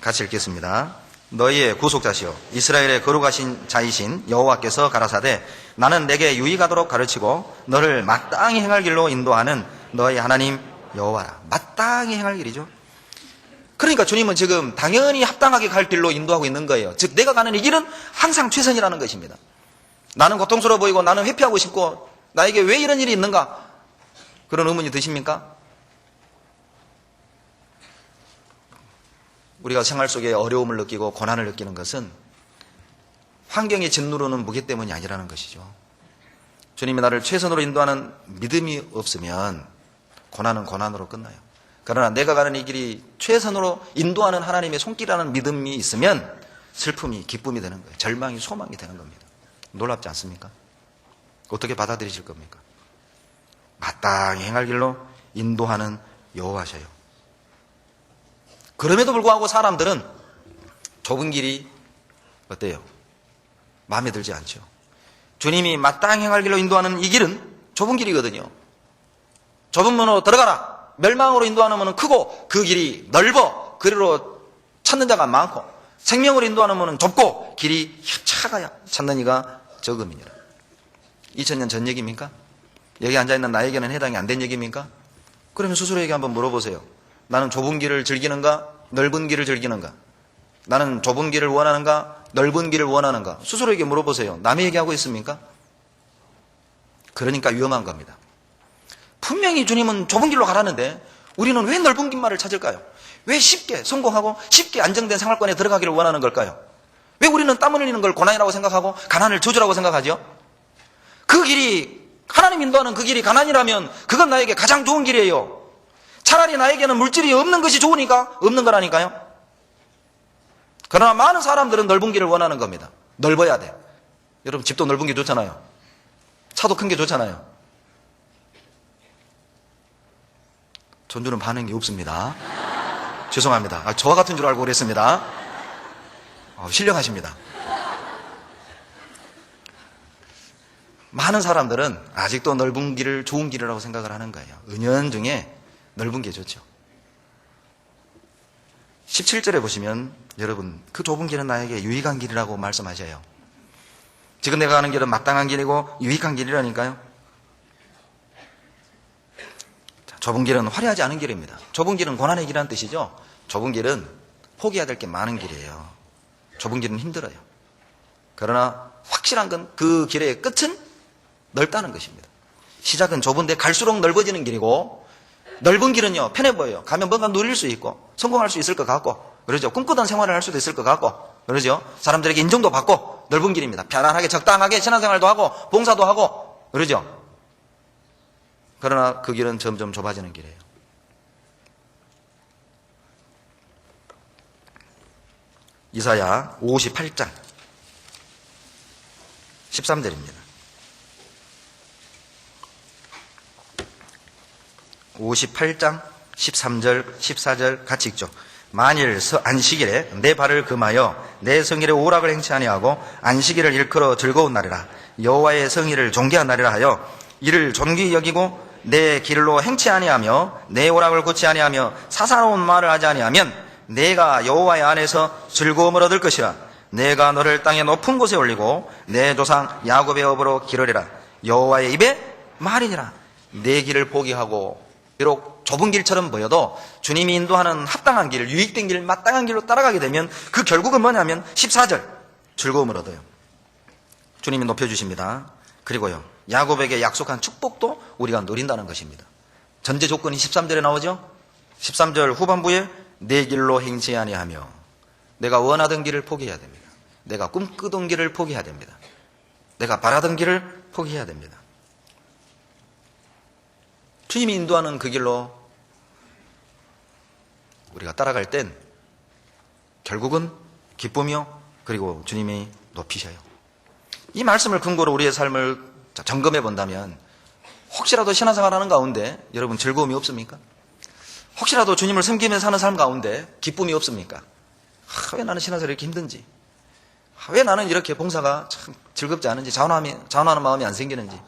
같이 읽겠습니다. 너희의 구속자시오 이스라엘의 거룩하신 자이신 여호와께서 가라사대 나는 내게 유익하도록 가르치고 너를 마땅히 행할 길로 인도하는 너희 하나님 여호와라. 마땅히 행할 길이죠. 그러니까 주님은 지금 당연히 합당하게 갈 길로 인도하고 있는 거예요. 즉 내가 가는 이 길은 항상 최선이라는 것입니다. 나는 고통스러워 보이고 나는 회피하고 싶고 나에게 왜 이런 일이 있는가 그런 의문이 드십니까? 우리가 생활 속에 어려움을 느끼고 고난을 느끼는 것은 환경이 짓누르는 무게 때문이 아니라는 것이죠. 주님이 나를 최선으로 인도하는 믿음이 없으면 고난은 고난으로 끝나요. 그러나 내가 가는 이 길이 최선으로 인도하는 하나님의 손길이라는 믿음이 있으면 슬픔이 기쁨이 되는 거예요. 절망이 소망이 되는 겁니다. 놀랍지 않습니까? 어떻게 받아들이실 겁니까? 마땅히 행할 길로 인도하는 여호와셔요. 그럼에도 불구하고 사람들은 좁은 길이 어때요? 마음에 들지 않죠. 주님이 마땅히 행할 길로 인도하는 이 길은 좁은 길이거든요. 좁은 문으로 들어가라. 멸망으로 인도하는 문은 크고 그 길이 넓어. 그리로 찾는 자가 많고, 생명으로 인도하는 문은 좁고 길이 협착하여 찾는 이가 적음이니라. 2000년 전 얘기입니까? 여기 앉아있는 나에게는 해당이 안 된 얘기입니까? 그러면 스스로에게 한번 물어보세요. 나는 좁은 길을 즐기는가? 넓은 길을 즐기는가? 나는 좁은 길을 원하는가? 넓은 길을 원하는가? 스스로에게 물어보세요. 남의 얘기하고 있습니까? 그러니까 위험한 겁니다. 분명히 주님은 좁은 길로 가라는데 우리는 왜 넓은 길만을 찾을까요? 왜 쉽게 성공하고 쉽게 안정된 생활권에 들어가기를 원하는 걸까요? 왜 우리는 땀 흘리는 걸 고난이라고 생각하고 가난을 저주라고 생각하죠? 그 길이, 하나님 인도하는 그 길이 가난이라면 그건 나에게 가장 좋은 길이에요. 차라리 나에게는 물질이 없는 것이 좋으니까 없는 거라니까요. 그러나 많은 사람들은 넓은 길을 원하는 겁니다. 넓어야 돼. 여러분, 집도 넓은 게 좋잖아요. 차도 큰 게 좋잖아요. 전주는 반응이 없습니다. 죄송합니다. 저와 같은 줄 알고 그랬습니다. 신령하십니다. 많은 사람들은 아직도 넓은 길을 좋은 길이라고 생각을 하는 거예요. 은연중에 넓은 게 좋죠. 17절에 보시면 여러분, 그 좁은 길은 나에게 유익한 길이라고 말씀하셔요. 지금 내가 가는 길은 마땅한 길이고 유익한 길이라니까요. 좁은 길은 화려하지 않은 길입니다. 좁은 길은 고난의 길이라는 뜻이죠. 좁은 길은 포기해야 될 게 많은 길이에요. 좁은 길은 힘들어요. 그러나 확실한 건 그 길의 끝은 넓다는 것입니다. 시작은 좁은데 갈수록 넓어지는 길이고, 넓은 길은요 편해 보여요. 가면 뭔가 누릴 수 있고 성공할 수 있을 것 같고, 그러죠. 꿈꾸던 생활을 할 수도 있을 것 같고, 그러죠. 사람들에게 인정도 받고 넓은 길입니다. 편안하게 적당하게 신앙생활도 하고 봉사도 하고, 그러죠. 그러나 그 길은 점점 좁아지는 길이에요. 이사야 58장 13절입니다. 58장 13절 14절 같이 읽죠. 만일 안식일에 내 발을 금하여 내 성일에 오락을 행치 아니하고 안식일을 일컬어 즐거운 날이라 여호와의 성일을 존귀한 날이라 하여 이를 존귀히 여기고 내 길로 행치 아니하며 내 오락을 고치 아니하며 사사로운 말을 하지 아니하면 내가 여호와의 안에서 즐거움을 얻을 것이라. 내가 너를 땅의 높은 곳에 올리고 내 조상 야곱의 업으로 기르리라. 여호와의 입에 말이니라. 내 길을 포기하고 비록 좁은 길처럼 보여도 주님이 인도하는 합당한 길, 유익된 길, 마땅한 길로 따라가게 되면 그 결국은 뭐냐면 14절 즐거움을 얻어요. 주님이 높여주십니다. 그리고요, 야곱에게 약속한 축복도 우리가 누린다는 것입니다. 전제 조건이 13절에 나오죠. 13절 후반부에 내 길로 행치 아니하며, 내가 원하던 길을 포기해야 됩니다. 내가 꿈꾸던 길을 포기해야 됩니다. 내가 바라던 길을 포기해야 됩니다. 주님이 인도하는 그 길로 우리가 따라갈 땐 결국은 기쁨이요, 그리고 주님이 높이셔요. 이 말씀을 근거로 우리의 삶을 점검해 본다면 혹시라도 신앙생활 하는 가운데 여러분 즐거움이 없습니까? 혹시라도 주님을 섬기며 사는 삶 가운데 기쁨이 없습니까? 왜 나는 신앙생활이 이렇게 힘든지, 왜 나는 이렇게 봉사가 참 즐겁지 않은지, 자원하는 마음이 안 생기는지,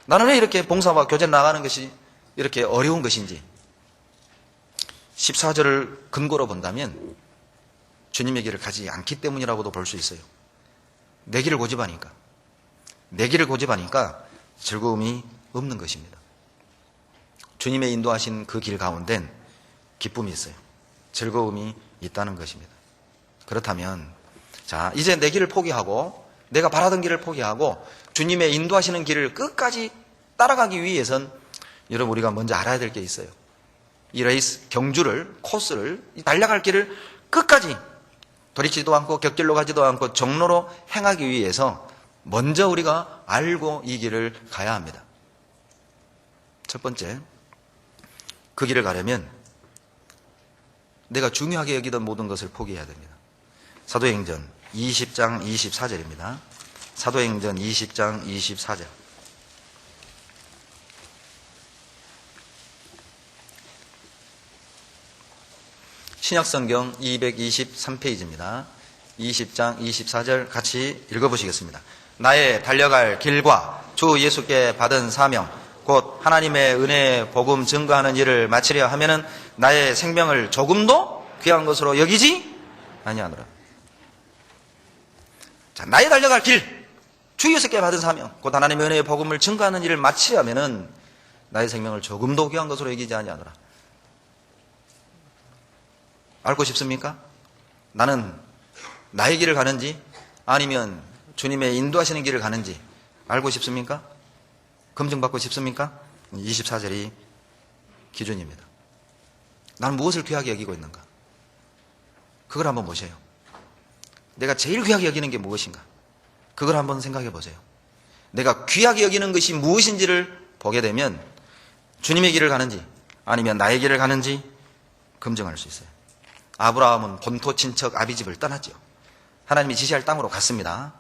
나는 왜 이렇게 봉사와 교제 나가는 것이 이렇게 어려운 것인지, 14절을 근거로 본다면 주님의 길을 가지 않기 때문이라고도 볼 수 있어요. 내 길을 고집하니까 즐거움이 없는 것입니다. 주님의 인도하신 그 길 가운데는 기쁨이 있어요. 즐거움이 있다는 것입니다. 그렇다면 자, 이제 내 길을 포기하고 내가 바라던 길을 포기하고 주님의 인도하시는 길을 끝까지 따라가기 위해선 여러분 우리가 먼저 알아야 될 게 있어요. 이 레이스 경주를, 코스를, 달려갈 길을 끝까지 돌이키지도 않고 곁길로 가지도 않고 정로로 행하기 위해서 먼저 우리가 알고 이 길을 가야 합니다. 첫 번째, 그 길을 가려면 내가 중요하게 여기던 모든 것을 포기해야 됩니다. 사도행전 20장 24절입니다. 사도행전 20장 24절. 신약성경 223페이지입니다. 20장 24절 같이 읽어보시겠습니다. 나의 달려갈 길과 주 예수께 받은 사명, 곧 하나님의 은혜의 복음 증거하는 일을 마치려 하면은 나의 생명을 조금도 귀한 것으로 여기지 아니하노라. 자, 나의 달려갈 길, 주 예수께 받은 사명, 곧 하나님의 은혜의 복음을 증거하는 일을 마치려 하면은 나의 생명을 조금도 귀한 것으로 여기지 아니하노라. 알고 싶습니까? 나는 나의 길을 가는지 아니면 주님의 인도하시는 길을 가는지 알고 싶습니까? 검증받고 싶습니까? 24절이 기준입니다. 나는 무엇을 귀하게 여기고 있는가? 그걸 한번 보세요. 내가 제일 귀하게 여기는 게 무엇인가? 그걸 한번 생각해 보세요. 내가 귀하게 여기는 것이 무엇인지를 보게 되면 주님의 길을 가는지 아니면 나의 길을 가는지 검증할 수 있어요. 아브라함은 본토 친척 아비집을 떠났죠. 하나님이 지시할 땅으로 갔습니다.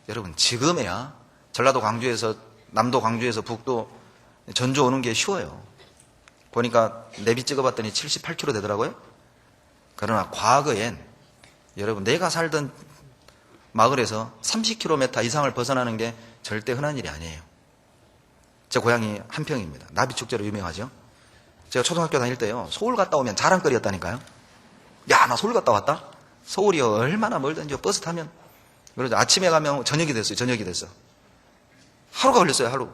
여러분, 지금에야 전라도 광주에서 남도 광주에서 북도 전주 오는 게 쉬워요. 보니까 내비 찍어봤더니 78km 되더라고요. 그러나 과거엔 여러분, 내가 살던 마을에서 30km 이상을 벗어나는 게 절대 흔한 일이 아니에요. 제 고향이 한평입니다. 나비축제로 유명하죠. 제가 초등학교 다닐 때요, 서울 갔다 오면 자랑거리였다니까요. 야, 나 서울 갔다 왔다? 서울이 얼마나 멀던지 버스 타면. 그러죠. 아침에 가면 저녁이 됐어요. 저녁이 됐어. 하루가 걸렸어요. 하루.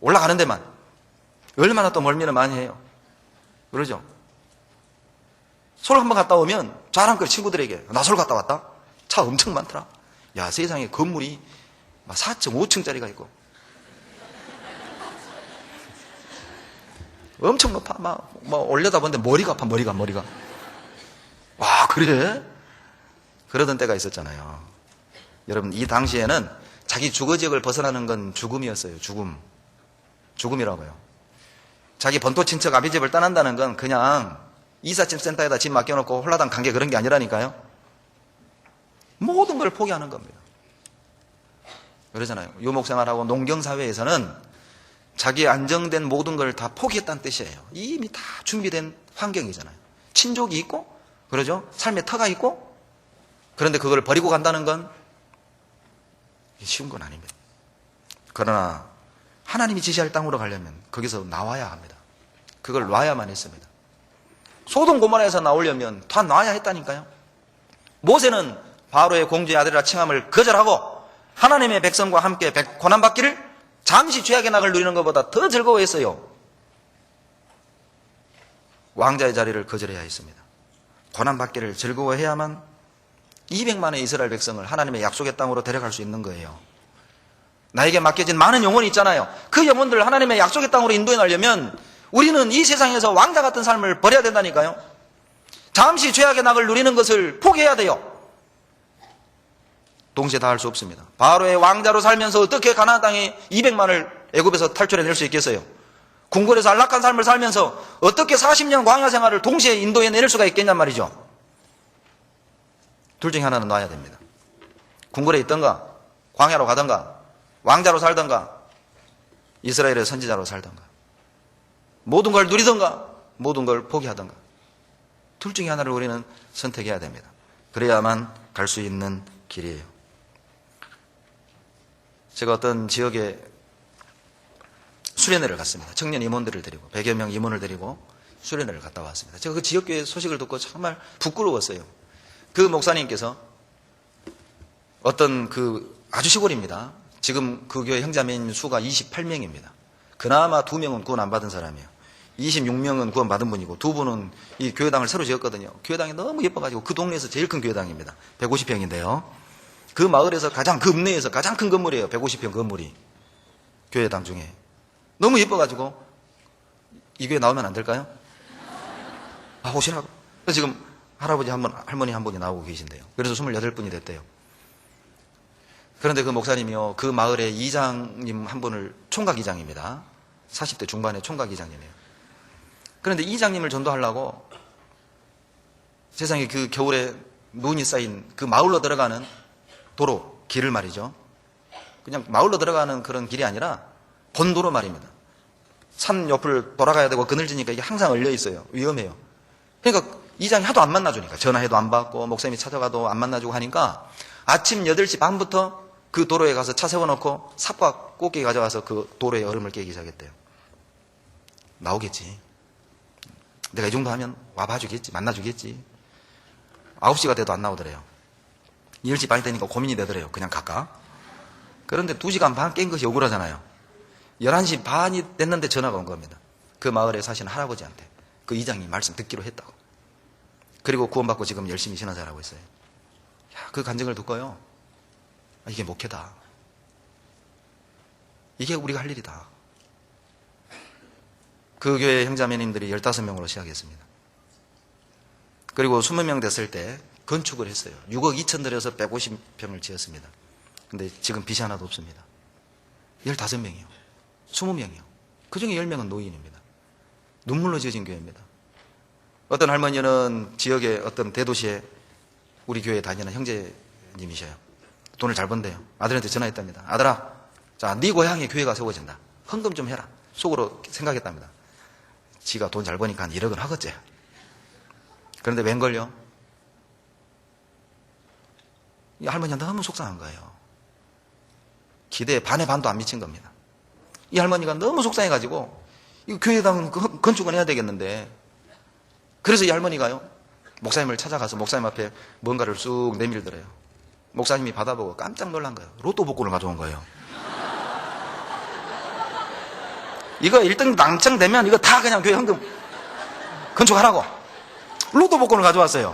올라가는 데만. 얼마나 또 멀미는 많이 해요. 그러죠. 서울 한번 갔다 오면 자랑거리 친구들에게 나 서울 갔다 왔다? 차 엄청 많더라. 야, 세상에 건물이 막 4.5층짜리가 있고 엄청 높아. 막 올려다보는데 머리가 아파. 머리가. 와, 그래? 그러던 때가 있었잖아요. 여러분, 이 당시에는 자기 주거지역을 벗어나는 건 죽음이었어요. 죽음이라고요. 자기 본토 친척 아비집을 떠난다는 건 그냥 이삿짐 센터에다 집 맡겨놓고 홀라당 간 게 그런 게 아니라니까요. 모든 걸 포기하는 겁니다. 그러잖아요. 유목생활하고 농경사회에서는 자기 안정된 모든 걸 다 포기했다는 뜻이에요. 이미 다 준비된 환경이잖아요. 친족이 있고, 그러죠? 삶의 터가 있고, 그런데 그걸 버리고 간다는 건 쉬운 건 아닙니다. 그러나 하나님이 지시할 땅으로 가려면 거기서 나와야 합니다. 그걸 놔야만 했습니다. 소돔 고모라에서 나오려면 다 놔야 했다니까요. 모세는 바로의 공주의 아들이라 칭함을 거절하고 하나님의 백성과 함께 고난받기를 잠시 죄악의 낙을 누리는 것보다 더 즐거워했어요. 왕자의 자리를 거절해야 했습니다. 고난받기를 즐거워해야만 200만의 이스라엘 백성을 하나님의 약속의 땅으로 데려갈 수 있는 거예요. 나에게 맡겨진 많은 영혼이 있잖아요. 그 영혼들을 하나님의 약속의 땅으로 인도해 나려면 우리는 이 세상에서 왕자 같은 삶을 버려야 된다니까요. 잠시 죄악의 낙을 누리는 것을 포기해야 돼요. 동시에 다 할 수 없습니다. 바로의 왕자로 살면서 어떻게 가나안 땅에 200만을 애굽에서 탈출해낼 수 있겠어요? 궁궐에서 안락한 삶을 살면서 어떻게 40년 광야 생활을 동시에 인도해낼 수가 있겠냔 말이죠. 둘 중에 하나는 놔야 됩니다. 궁궐에 있던가, 광야로 가던가, 왕자로 살던가, 이스라엘의 선지자로 살던가, 모든 걸 누리던가, 모든 걸 포기하던가, 둘 중에 하나를 우리는 선택해야 됩니다. 그래야만 갈 수 있는 길이에요. 제가 어떤 지역에 수련회를 갔습니다. 청년 임원들을 데리고 100여 명 임원을 데리고 수련회를 갔다 왔습니다. 제가 그 지역교회 소식을 듣고 정말 부끄러웠어요. 그 목사님께서 어떤 아주 시골입니다. 지금 그 교회 형제자매님 수가 28명입니다. 그나마 2명은 구원 안 받은 사람이에요. 26명은 구원 받은 분이고 2분은 이 교회당을 새로 지었거든요. 교회당이 너무 예뻐가지고 그 동네에서 제일 큰 교회당입니다. 150평인데요. 그 마을에서 그 읍내에서 가장 큰 건물이에요. 150평 건물이. 교회당 중에. 너무 예뻐가지고 이 교회 나오면 안 될까요? 오시라고. 지금 할머니 한 분이 나오고 계신데요. 그래서 28분이 됐대요. 그런데 그 목사님이요, 그 마을의 이장님 한 분을 총각이장입니다. 40대 중반의 총각이장님이에요. 그런데 이장님을 전도하려고 세상에 그 겨울에 눈이 쌓인 그 마을로 들어가는 도로, 길을 말이죠. 그냥 마을로 들어가는 그런 길이 아니라 본도로 말입니다. 산 옆을 돌아가야 되고 그늘지니까 이게 항상 얼려 있어요. 위험해요. 그러니까 이장이 하도 안 만나주니까, 전화해도 안 받고 목사님이 찾아가도 안 만나주고 하니까 아침 8시 반부터 그 도로에 가서 차 세워놓고 삽과 꽃게 가져와서 그 도로에 얼음을 깨기 시작했대요. 나오겠지. 내가 이 정도 하면 와봐주겠지. 만나주겠지. 9시가 돼도 안 나오더래요. 10시 반이 되니까 고민이 되더래요. 그냥 갈까? 그런데 2시간 반 깬 것이 억울하잖아요. 11시 반이 됐는데 전화가 온 겁니다. 그 마을에 사시는 할아버지한테 그 이장이 말씀 듣기로 했다고. 그리고 구원받고 지금 열심히 신앙생활하고 있어요. 야, 그 간증을 듣고요. 이게 목회다. 이게 우리가 할 일이다. 그 교회 형제자매님들이 15명으로 시작했습니다. 그리고 20명 됐을 때 건축을 했어요. 6억 2천 들여서 150평을 지었습니다. 근데 지금 빚이 하나도 없습니다. 15명이요. 20명이요. 그 중에 10명은 노인입니다. 눈물로 지어진 교회입니다. 어떤 할머니는 지역의 어떤 대도시에 우리 교회에 다니는 형제님이셔요. 돈을 잘 번대요. 아들한테 전화했답니다. 아들아, 자, 네 고향에 교회가 세워진다. 헌금 좀 해라. 속으로 생각했답니다. 지가 돈 잘 버니까 한 1억은 하겠지. 그런데 웬걸요? 이 할머니가 너무 속상한 거예요. 기대에 반의 반도 안 미친 겁니다. 이 할머니가 너무 속상해가지고 이 교회당 건축은 해야 되겠는데, 그래서 이 할머니가요 목사님을 찾아가서 목사님 앞에 뭔가를 쑥 내밀더래요. 목사님이 받아보고 깜짝 놀란 거예요. 로또 복권을 가져온 거예요. 이거 1등 당첨되면 이거 다 그냥 교회 헌금 건축하라고 로또 복권을 가져왔어요.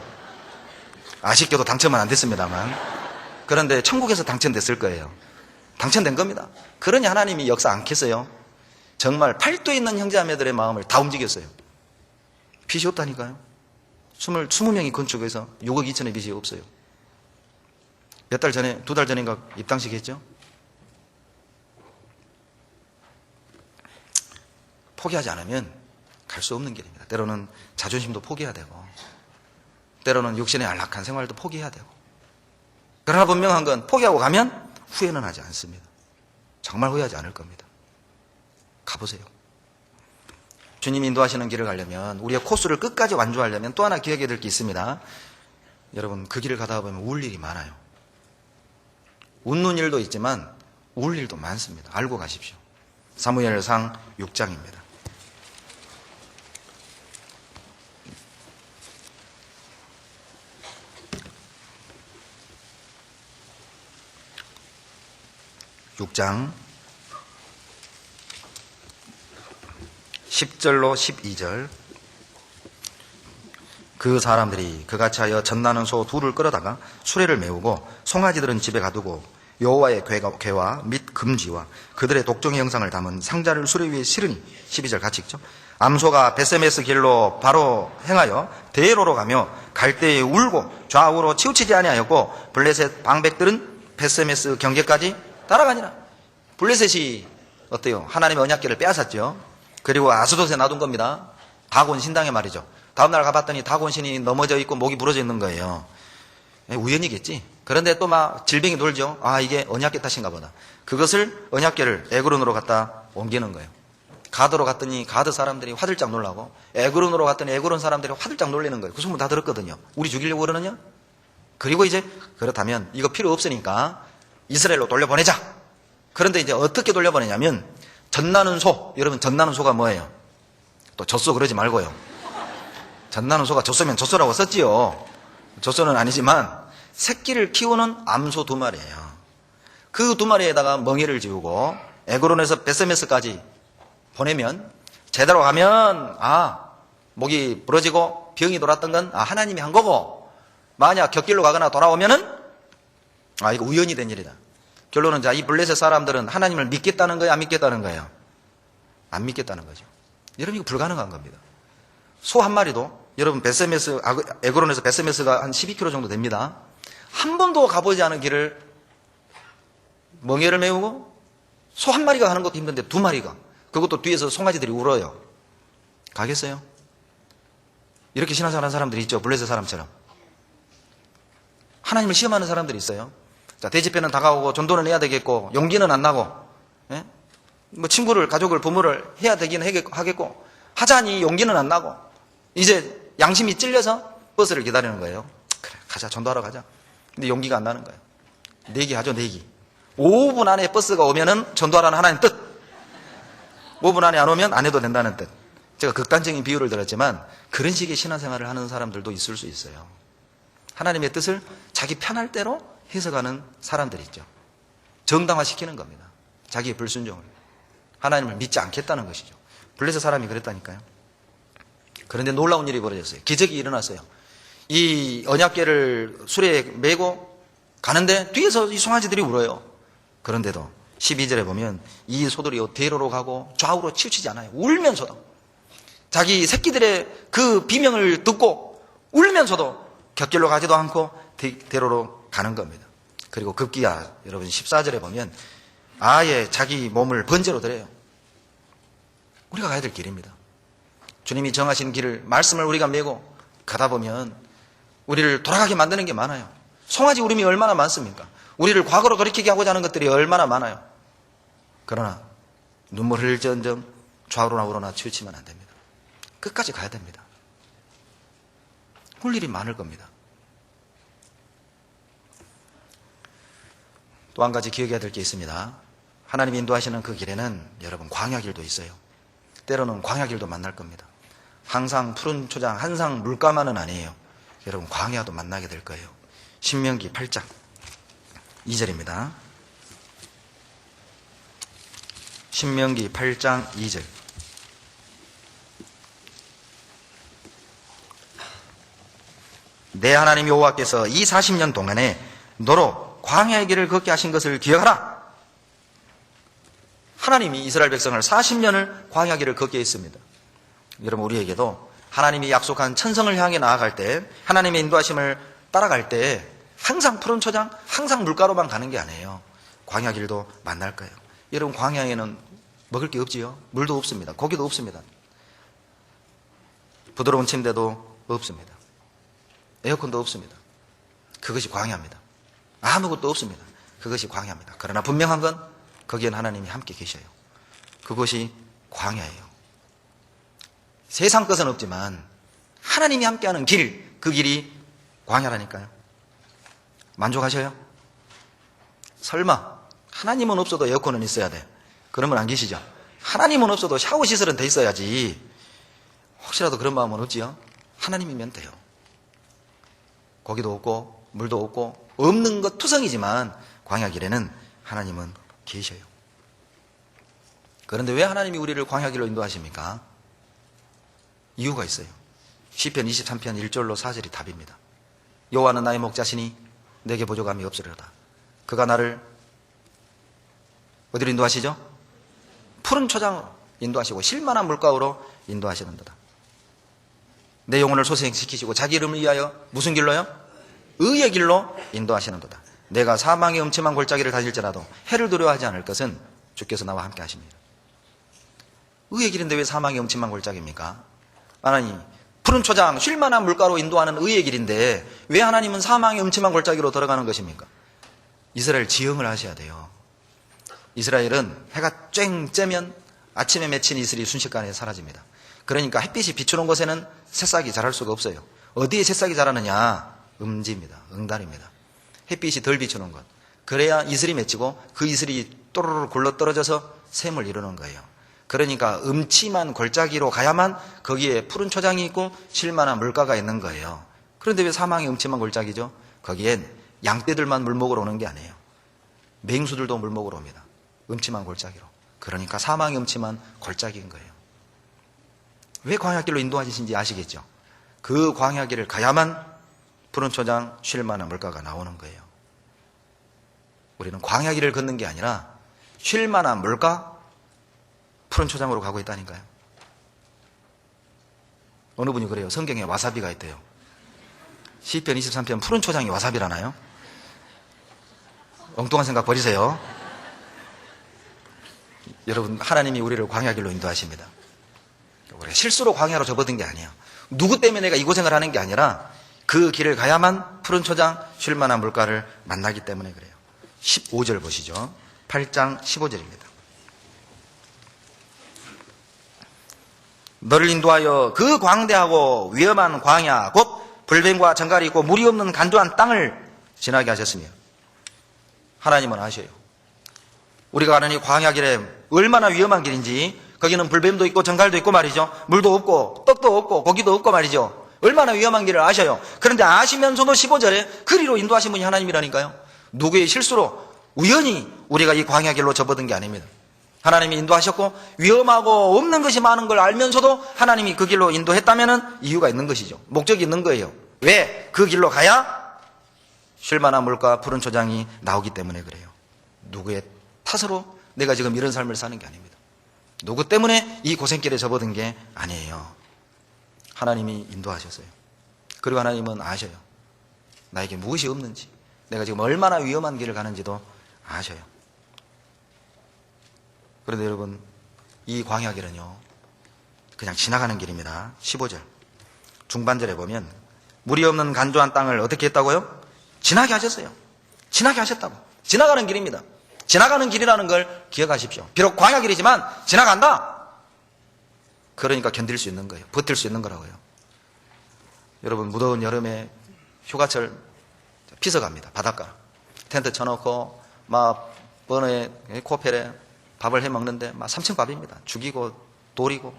아쉽게도 당첨은 안 됐습니다만, 그런데 천국에서 당첨됐을 거예요. 당첨된 겁니다. 그러니 하나님이 역사 안 켰어요. 정말 팔도에 있는 형제자매들의 마음을 다 움직였어요. 빚이 없다니까요. 20명이 건축해서 6억 2천의 빚이 없어요. 몇 달 전에, 2달 전인가 입당식 했죠. 포기하지 않으면 갈 수 없는 길입니다. 때로는 자존심도 포기해야 되고, 때로는 육신의 안락한 생활도 포기해야 되고. 그러나 분명한 건 포기하고 가면 후회는 하지 않습니다. 정말 후회하지 않을 겁니다. 가보세요. 주님이 인도하시는 길을 가려면, 우리의 코스를 끝까지 완주하려면 또 하나 기억해야 될 게 있습니다. 여러분, 그 길을 가다 보면 울 일이 많아요. 웃는 일도 있지만 울 일도 많습니다. 알고 가십시오. 사무엘상 6장입니다. (6장) 10절로 12절. 그 사람들이 그같이 하여 젖나는 소 둘을 끌어다가 수레를 메우고 송아지들은 집에 가두고 여호와의 궤와 및 금지와 그들의 독종의 형상을 담은 상자를 수레 위에 실으니, 12절 같이 읽죠. 암소가 베세메스 길로 바로 행하여 대로로 가며 갈 때에 울고 좌우로 치우치지 아니하였고 블레셋 방백들은 베세메스 경계까지 따라가니라. 블레셋이 어때요? 하나님의 언약궤를 빼앗았죠. 그리고 아스돗에 놔둔 겁니다. 다곤 신당에 말이죠. 다음날 가봤더니 다곤 신이 넘어져 있고 목이 부러져 있는 거예요. 우연이겠지. 그런데 또 막 질병이 돌죠. 아, 이게 언약궤 탓인가 보다. 그것을 언약궤를 에그론으로 갖다 옮기는 거예요. 가드로 갔더니 가드 사람들이 화들짝 놀라고, 에그론으로 갔더니 에그론 사람들이 화들짝 놀리는 거예요. 그 소문 다 들었거든요. 우리 죽이려고 그러느냐? 그리고 이제 그렇다면 이거 필요 없으니까 이스라엘로 돌려보내자. 그런데 이제 어떻게 돌려보내냐면, 젖나는 소, 여러분 젖나는 소가 뭐예요? 또 젖소 그러지 말고요. 젖나는 소가 젖소면 젖소라고 썼지요. 젖소는 아니지만 새끼를 키우는 암소 2마리예요. 그 2마리에다가 멍에를 지우고 에그론에서 베세메스까지 보내면, 제대로 가면 목이 부러지고 병이 돌았던 건 하나님이 한 거고, 만약 곁길로 가거나 돌아오면은 이거 우연이 된 일이다. 결론은 이 블레셋 사람들은 하나님을 믿겠다는 거예요, 안 믿겠다는 거예요? 안 믿겠다는 거죠. 여러분, 이거 불가능한 겁니다. 소 한 마리도, 여러분 에그론에서 베세메스가 한 12km 정도 됩니다. 한 번도 가보지 않은 길을 멍에를 메우고 소 한 마리가 가는 것도 힘든데 2마리가, 그것도 뒤에서 송아지들이 울어요. 가겠어요? 이렇게 신앙생활 하는 사람들이 있죠. 블레셋 사람처럼. 하나님을 시험하는 사람들이 있어요. 자, 대집회는 다가오고 전도는 해야 되겠고 용기는 안 나고, 뭐 친구를, 가족을, 부모를 해야 되긴 하겠고 하자니 용기는 안 나고, 이제 양심이 찔려서 버스를 기다리는 거예요. 그래, 가자, 전도하러 가자. 근데 용기가 안 나는 거예요. 내기 하죠, 내기. 5분 안에 버스가 오면은 전도하라는 하나님 뜻. 5분 안에 안 오면 안 해도 된다는 뜻. 제가 극단적인 비유를 들었지만 그런 식의 신앙생활을 하는 사람들도 있을 수 있어요. 하나님의 뜻을 자기 편할 대로 해석하는 사람들이 있죠. 정당화시키는 겁니다. 자기의 불순종을. 하나님을 믿지 않겠다는 것이죠. 블레셋 사람이 그랬다니까요. 그런데 놀라운 일이 벌어졌어요. 기적이 일어났어요. 이 언약궤를 수레에 메고 가는데 뒤에서 이 송아지들이 울어요. 그런데도 12절에 보면 이 소들이 대로로 가고 좌우로 치우치지 않아요. 울면서도. 자기 새끼들의 그 비명을 듣고 울면서도 곁길로 가지도 않고 대로로 가는 겁니다. 그리고 급기야 여러분 14절에 보면 아예 자기 몸을 번제로 드려요. 우리가 가야 될 길입니다. 주님이 정하신 길을 말씀을 우리가 메고 가다 보면 우리를 돌아가게 만드는 게 많아요. 송아지 울음이 얼마나 많습니까? 우리를 과거로 돌이키게 하고자 하는 것들이 얼마나 많아요. 그러나 눈물 흘릴지언정 좌우로나 우로나 치우치면 안 됩니다. 끝까지 가야 됩니다. 할 일이 많을 겁니다. 또 한 가지 기억해야 될 게 있습니다. 하나님이 인도하시는 그 길에는 여러분 광야길도 있어요. 때로는 광야길도 만날 겁니다. 항상 푸른 초장, 항상 물가만은 아니에요. 여러분 광야도 만나게 될 거예요. 신명기 8장 2절입니다. 신명기 8장 2절. 내 하나님 여호와께서 이 40년 동안에 너로 광야의 길을 걷게 하신 것을 기억하라. 하나님이 이스라엘 백성을 40년을 광야 길을 걷게 했습니다. 여러분 우리에게도 하나님이 약속한 천성을 향해 나아갈 때 하나님의 인도하심을 따라갈 때 항상 푸른 초장, 항상 물가로만 가는 게 아니에요. 광야 길도 만날 거예요. 여러분 광야에는 먹을 게 없지요. 물도 없습니다. 고기도 없습니다. 부드러운 침대도 없습니다. 에어컨도 없습니다. 그것이 광야입니다. 아무것도 없습니다. 그것이 광야입니다. 그러나 분명한 건 거기엔 하나님이 함께 계셔요. 그것이 광야예요. 세상 것은 없지만 하나님이 함께하는 길, 그 길이 광야라니까요. 만족하셔요? 설마 하나님은 없어도 에어컨은 있어야 돼. 그러면 안 계시죠? 하나님은 없어도 샤워 시설은 돼 있어야지. 혹시라도 그런 마음은 없지요? 하나님이면 돼요. 고기도 없고 물도 없고 없는 것 투성이지만 광야 길에는 하나님은 계셔요. 그런데 왜 하나님이 우리를 광야 길로 인도하십니까? 이유가 있어요. 시편 23편 1절로 4절이 답입니다. 여호와는 나의 목자시니 내게 부족함이 없으리로다. 그가 나를 어디로 인도하시죠? 푸른 초장으로 인도하시고 쉴만한 물가로 인도하시는도다. 내 영혼을 소생시키시고 자기 이름을 위하여 무슨 길로요? 의의 길로 인도하시는도다. 내가 사망의 음침한 골짜기를 다닐지라도 해를 두려워하지 않을 것은 주께서 나와 함께 하십니다. 의의 길인데 왜 사망의 음침한 골짜기입니까? 하나님 푸른 초장 쉴만한 물가로 인도하는 의의 길인데 왜 하나님은 사망의 음침한 골짜기로 들어가는 것입니까? 이스라엘 지형을 하셔야 돼요. 이스라엘은 해가 쨍 쬐면 아침에 맺힌 이슬이 순식간에 사라집니다. 그러니까 햇빛이 비추는 곳에는 새싹이 자랄 수가 없어요. 어디에 새싹이 자라느냐? 음지입니다. 응달입니다. 햇빛이 덜 비추는 곳. 그래야 이슬이 맺히고 그 이슬이 또르르 굴러 떨어져서 샘을 이루는 거예요. 그러니까 음침한 골짜기로 가야만 거기에 푸른 초장이 있고 쉴만한 물가가 있는 거예요. 그런데 왜 사망의 음침한 골짜기죠? 거기엔 양떼들만 물 먹으러 오는 게 아니에요. 맹수들도 물 먹으러 옵니다. 음침한 골짜기로. 그러니까 사망의 음침한 골짜기인 거예요. 왜 광야길로 인도하시는지 아시겠죠? 그 광야길을 가야만 푸른 초장 쉴만한 물가가 나오는 거예요. 우리는 광야길을 걷는 게 아니라 쉴만한 물가, 푸른 초장으로 가고 있다니까요. 어느 분이 그래요. 성경에 와사비가 있대요. 시편 23편 푸른 초장이 와사비라나요? 엉뚱한 생각 버리세요. 여러분 하나님이 우리를 광야길로 인도하십니다. 우리가 실수로 광야로 접어든 게 아니에요. 누구 때문에 내가 이 고생을 하는 게 아니라 그 길을 가야만 푸른 초장 쉴만한 물가를 만나기 때문에 그래요. 15절 보시죠. 8장 15절입니다. 너를 인도하여 그 광대하고 위험한 광야 곧 불뱀과 정갈이 있고 물이 없는 간조한 땅을 지나게 하셨으며 하나님은 아셔요. 우리가 가는 이 광야길에 얼마나 위험한 길인지, 거기는 불뱀도 있고 정갈도 있고 말이죠. 물도 없고 떡도 없고 고기도 없고 말이죠. 얼마나 위험한 길을 아셔요. 그런데 아시면서도 15절에 그리로 인도하신 분이 하나님이라니까요. 누구의 실수로, 우연히 우리가 이 광야길로 접어든 게 아닙니다. 하나님이 인도하셨고 위험하고 없는 것이 많은 걸 알면서도 하나님이 그 길로 인도했다면 이유가 있는 것이죠. 목적이 있는 거예요. 왜? 그 길로 가야 쉴만한 물과 푸른 초장이 나오기 때문에 그래요. 누구의 탓으로 내가 지금 이런 삶을 사는 게 아닙니다. 누구 때문에 이 고생길에 접어든 게 아니에요. 하나님이 인도하셨어요. 그리고 하나님은 아셔요. 나에게 무엇이 없는지, 내가 지금 얼마나 위험한 길을 가는지도 아셔요. 그런데 여러분, 이 광야길은요, 그냥 지나가는 길입니다. 15절 중반절에 보면 물이 없는 간조한 땅을 어떻게 했다고요? 지나게 하셨어요. 지나게 하셨다고. 지나가는 길입니다. 지나가는 길이라는 걸 기억하십시오. 비록 광야길이지만 지나간다. 그러니까 견딜 수 있는 거예요. 버틸 수 있는 거라고요. 여러분, 무더운 여름에 휴가철 피서갑니다. 바닷가 텐트 쳐놓고 막 버너에 코펠에 밥을 해 먹는데 막 삼층밥입니다. 죽이고 돌이고,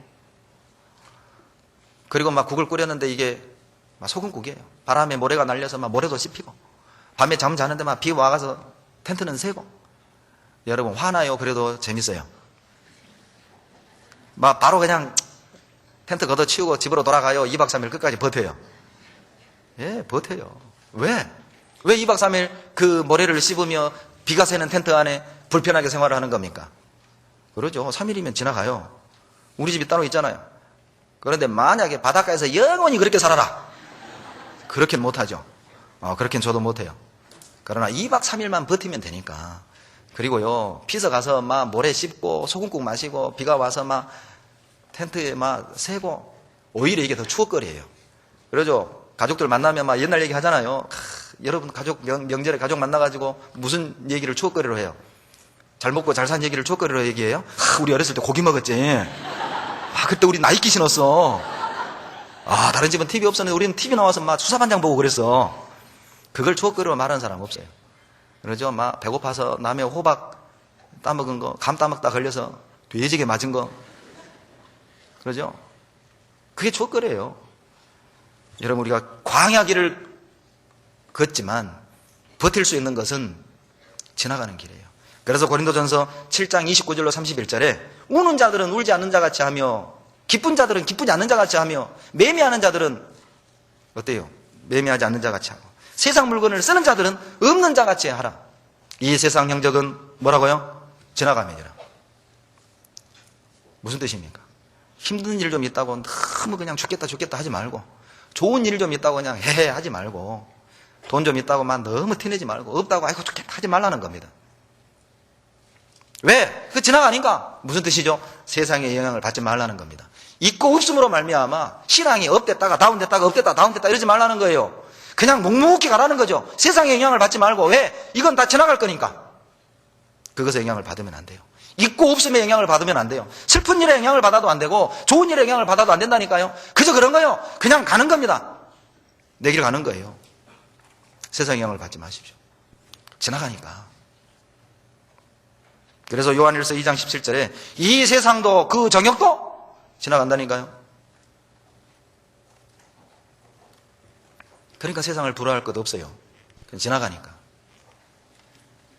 그리고 막 국을 끓였는데 이게 막 소금국이에요. 바람에 모래가 날려서 막 모래도 씹히고, 밤에 잠 자는데 막 비 와가서 텐트는 새고. 여러분, 화나요? 그래도 재밌어요. 막 바로 그냥 텐트 걷어치우고 집으로 돌아가요. 2박 3일 끝까지 버텨요. 예, 버텨요. 왜? 왜 2박 3일 그 모래를 씹으며 비가 새는 텐트 안에 불편하게 생활을 하는 겁니까? 그러죠. 3일이면 지나가요. 우리 집이 따로 있잖아요. 그런데 만약에 바닷가에서 영원히 그렇게 살아라, 그렇게는 못하죠. 그렇게는 저도 못해요. 그러나 2박 3일만 버티면 되니까. 그리고요, 피서 가서 막 모래 씹고 소금국 마시고 비가 와서 막 텐트에 막 새고, 오히려 이게 더 추억거리예요. 그러죠. 가족들 만나면 막 옛날 얘기 하잖아요. 여러분, 가족 명절에 가족 만나가지고 무슨 얘기를 추억거리로 해요? 잘 먹고 잘 산 얘기를 추억거리로 얘기해요? 우리 어렸을 때 고기 먹었지. 그때 우리 나이키 신었어. 다른 집은 TV 없었는데 우리는 TV 나와서 막 수사반장 보고 그랬어. 그걸 추억거리로 말하는 사람 없어요. 그러죠. 막 배고파서 남의 호박 따먹은 거, 감 따먹다 걸려서 돼지게 맞은 거. 그러죠. 그게 추억거리예요. 여러분, 우리가 광야길을 걷지만 버틸 수 있는 것은 지나가는 길이에요. 그래서 고린도전서 7장 29절로 31절에 우는 자들은 울지 않는 자같이 하며, 기쁜 자들은 기쁘지 않는 자같이 하며, 매매하는 자들은 어때요? 매매하지 않는 자같이 하고, 세상 물건을 쓰는 자들은 없는 자같이 하라. 이 세상 형적은 뭐라고요? 지나감이니라. 무슨 뜻입니까? 힘든 일 좀 있다고 너무 그냥 죽겠다 하지 말고, 좋은 일 좀 있다고 그냥 헤헤 하지 말고, 돈 좀 있다고 막 너무 티내지 말고, 없다고 아이고 죽겠다 하지 말라는 겁니다. 왜? 그 지나가니까. 무슨 뜻이죠? 세상의 영향을 받지 말라는 겁니다. 있고 없음으로 말미암아 신앙이 업됐다가 다운됐다가 업됐다 다운됐다 이러지 말라는 거예요. 그냥 묵묵히 가라는 거죠. 세상의 영향을 받지 말고. 왜? 이건 다 지나갈 거니까. 그것에 영향을 받으면 안 돼요. 있고 없음에 영향을 받으면 안 돼요. 슬픈 일에 영향을 받아도 안 되고 좋은 일에 영향을 받아도 안 된다니까요. 그저 그런 거예요. 그냥 가는 겁니다. 내 길 가는 거예요. 세상의 영향을 받지 마십시오. 지나가니까. 그래서 요한일서 2장 17절에 이 세상도 그 정욕도 지나간다니까요. 그러니까 세상을 부러워할 것 없어요. 그냥 지나가니까.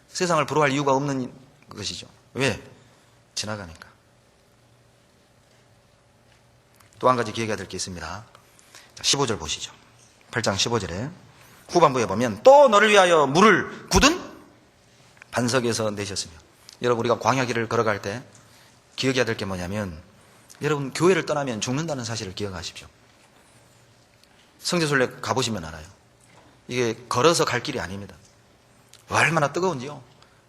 세상을 부러워할 이유가 없는 것이죠. 왜? 지나가니까. 또 한 가지 기억해야 될 게 있습니다. 15절 보시죠. 8장 15절에 후반부에 보면 또 너를 위하여 물을 굳은 반석에서 내셨으며. 여러분, 우리가 광야길을 걸어갈 때 기억해야 될 게 뭐냐면, 여러분, 교회를 떠나면 죽는다는 사실을 기억하십시오. 성지순례 가보시면 알아요. 이게 걸어서 갈 길이 아닙니다. 얼마나 뜨거운지요.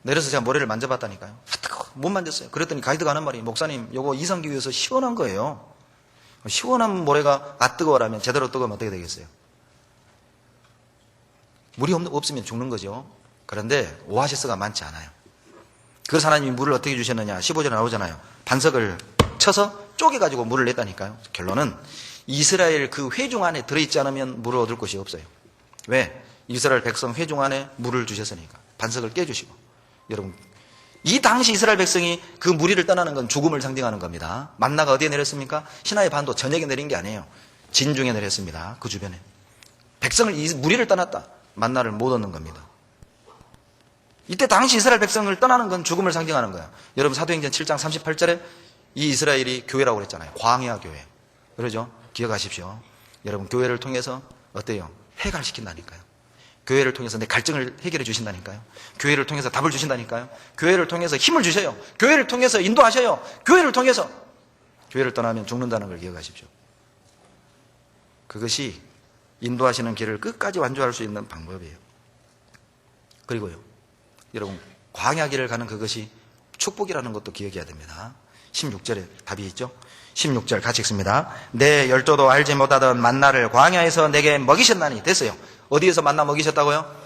내려서 제가 모래를 만져봤다니까요. 뜨거워. 못 만졌어요. 그랬더니 가이드가 하는 말이, 목사님, 요거 이상기 위해서 시원한 거예요. 시원한 모래가 뜨거워라면 제대로 뜨거우면 어떻게 되겠어요? 물이 없으면 죽는 거죠. 그런데 오아시스가 많지 않아요. 그래서 하나님이 물을 어떻게 주셨느냐. 15절에 나오잖아요. 반석을 쳐서 쪼개가지고 물을 냈다니까요. 결론은 이스라엘 그 회중 안에 들어있지 않으면 물을 얻을 곳이 없어요. 왜? 이스라엘 백성 회중 안에 물을 주셨으니까. 반석을 깨주시고. 여러분, 이 당시 이스라엘 백성이 그 무리를 떠나는 건 죽음을 상징하는 겁니다. 만나가 어디에 내렸습니까? 시나이 반도 전역에 내린 게 아니에요. 진중에 내렸습니다. 그 주변에. 백성을, 이 무리를 떠났다. 만나를 못 얻는 겁니다. 이때 당시 이스라엘 백성을 떠나는 건 죽음을 상징하는 거예요. 여러분 사도행전 7장 38절에 이 이스라엘이 교회라고 그랬잖아요. 광야 교회. 그러죠? 기억하십시오. 여러분 교회를 통해서 어때요? 해갈시킨다니까요. 교회를 통해서 내 갈증을 해결해 주신다니까요. 교회를 통해서 답을 주신다니까요. 교회를 통해서 힘을 주셔요. 교회를 통해서 인도하셔요. 교회를 통해서. 교회를 떠나면 죽는다는 걸 기억하십시오. 그것이 인도하시는 길을 끝까지 완주할 수 있는 방법이에요. 그리고요, 여러분 광야 길을 가는 그것이 축복이라는 것도 기억해야 됩니다. 16절에 답이 있죠. 16절 같이 읽습니다. 내 열조도 알지 못하던 만나를 광야에서 내게 먹이셨나니. 됐어요. 어디에서 만나 먹이셨다고요?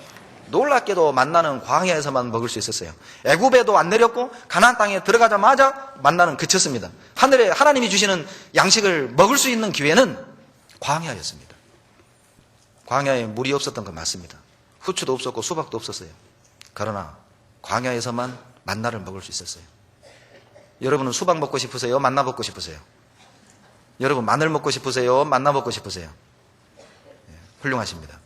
놀랍게도 만나는 광야에서만 먹을 수 있었어요. 애굽에도 안 내렸고 가나안 땅에 들어가자마자 만나는 그쳤습니다. 하늘에 하나님이 주시는 양식을 먹을 수 있는 기회는 광야였습니다. 광야에 물이 없었던 건 맞습니다. 후추도 없었고 수박도 없었어요. 그러나 광야에서만 만나를 먹을 수 있었어요. 여러분은 수박 먹고 싶으세요? 만나 먹고 싶으세요? 여러분 마늘 먹고 싶으세요? 만나 먹고 싶으세요? 훌륭하십니다.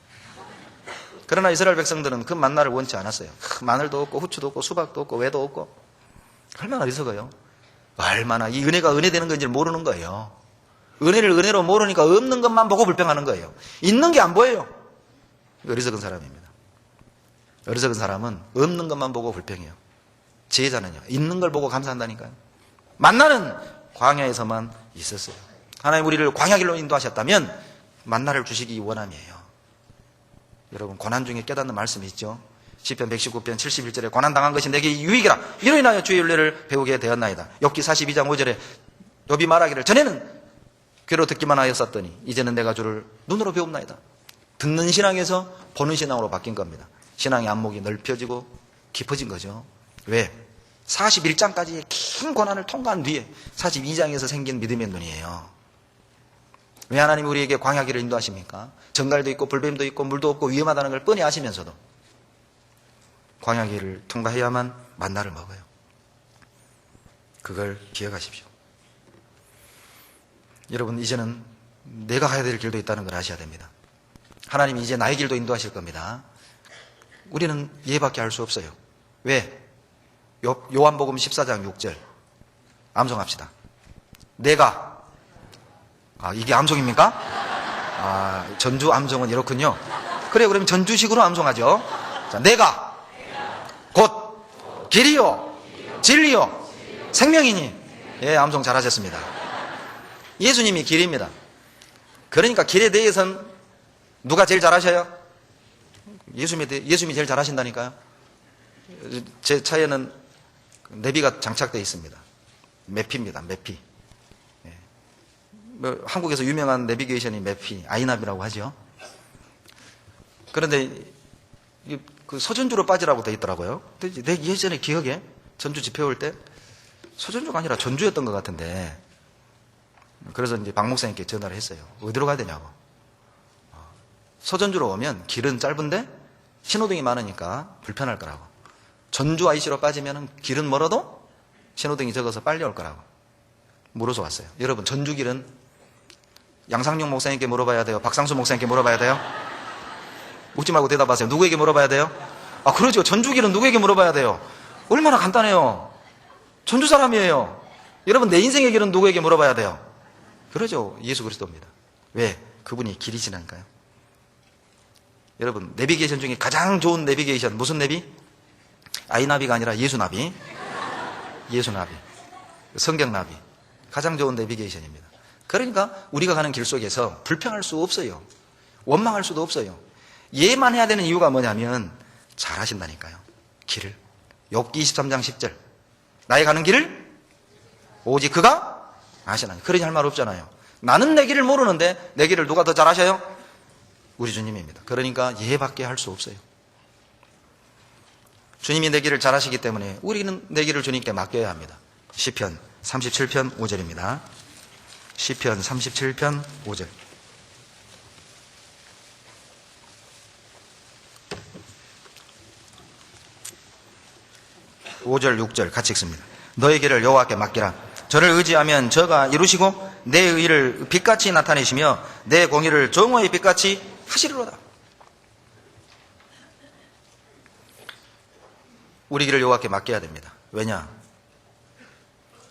그러나 이스라엘 백성들은 그 만나를 원치 않았어요. 마늘도 없고 후추도 없고 수박도 없고 왜도 없고. 얼마나 어리석어요. 얼마나 이 은혜가 은혜되는 건지 모르는 거예요. 은혜를 은혜로 모르니까 없는 것만 보고 불평하는 거예요. 있는 게 안 보여요. 어리석은 사람입니다. 어리석은 사람은 없는 것만 보고 불평해요. 지혜자는요, 있는 걸 보고 감사한다니까요. 만나는 광야에서만 있었어요. 하나님 우리를 광야길로 인도하셨다면 만나를 주시기 원함이에요. 여러분 고난 중에 깨닫는 말씀이 있죠. 시편 119편 71절에 고난당한 것이 내게 유익이라 이로 인하여 주의 윤례를 배우게 되었나이다. 욥기 42장 5절에 욥이 말하기를 전에는 귀로 듣기만 하였었더니 이제는 내가 주를 눈으로 배웁나이다. 듣는 신앙에서 보는 신앙으로 바뀐 겁니다. 신앙의 안목이 넓혀지고 깊어진 거죠. 왜? 41장까지의 긴 고난을 통과한 뒤에 42장에서 생긴 믿음의 눈이에요. 왜 하나님 우리에게 광야길을 인도하십니까? 정갈도 있고 불뱀도 있고 물도 없고 위험하다는 걸 뻔히 아시면서도 광야길을 통과해야만 만나를 먹어요. 그걸 기억하십시오. 여러분 이제는 내가 가야 될 길도 있다는 걸 아셔야 됩니다. 하나님이 이제 나의 길도 인도하실 겁니다. 우리는 이해밖에 할 수 없어요. 왜? 요한복음 14장 6절 암송합시다. 내가 이게 암송입니까? 전주 암송은 이렇군요. 그래요. 그럼 전주식으로 암송하죠. 자, 내가 곧 길이요 진리요 생명이니. 예, 암송 잘하셨습니다. 예수님이 길입니다. 그러니까 길에 대해서는 누가 제일 잘하셔요? 예수님이 제일 잘하신다니까요. 제 차에는 내비가 장착되어 있습니다. 매피입니다. 매피. 한국에서 유명한 내비게이션이 매피, 아이나비라고 하죠. 그런데 그 서전주로 빠지라고 되어 있더라고요. 내 예전에 기억에 전주 집회 올 때 서전주가 아니라 전주였던 것 같은데, 그래서 이제 박 목사님께 전화를 했어요. 어디로 가야 되냐고. 서전주로 오면 길은 짧은데 신호등이 많으니까 불편할 거라고. 전주 IC로 빠지면 길은 멀어도 신호등이 적어서 빨리 올 거라고 물어서 왔어요. 여러분 전주 길은 양상용 목사님께 물어봐야 돼요? 박상수 목사님께 물어봐야 돼요? 묻지 말고 대답하세요. 누구에게 물어봐야 돼요? 그러죠. 전주 길은 누구에게 물어봐야 돼요? 얼마나 간단해요. 전주 사람이에요. 여러분 내 인생의 길은 누구에게 물어봐야 돼요? 그러죠. 예수 그리스도입니다. 왜? 그분이 길이시라니까요. 여러분 내비게이션 중에 가장 좋은 내비게이션 무슨 내비? 아이나비가 아니라 예수나비. 예수나비. 성경나비. 가장 좋은 내비게이션입니다. 그러니까 우리가 가는 길 속에서 불평할 수 없어요. 원망할 수도 없어요. 예만 해야 되는 이유가 뭐냐면 잘 하신다니까요. 길을. 욥기 23장 10절. 나의 가는 길을 오직 그가 아시나니. 그러니 할 말 없잖아요. 나는 내 길을 모르는데 내 길을 누가 더 잘 아셔요? 우리 주님입니다. 그러니까 예밖에 할 수 없어요. 주님이 내 길을 잘 아시기 때문에 우리는 내 길을 주님께 맡겨야 합니다. 시편 37편 5절입니다. 시편 37편 5절. 5절 6절 같이 읽습니다. 너의 길을 여호와께 맡기라. 저를 의지하면 저가 이루시고 내 의를 빛같이 나타내시며 내 공의를 정오의 빛같이 하시리로다. 우리 길을 여호와께 맡겨야 됩니다. 왜냐?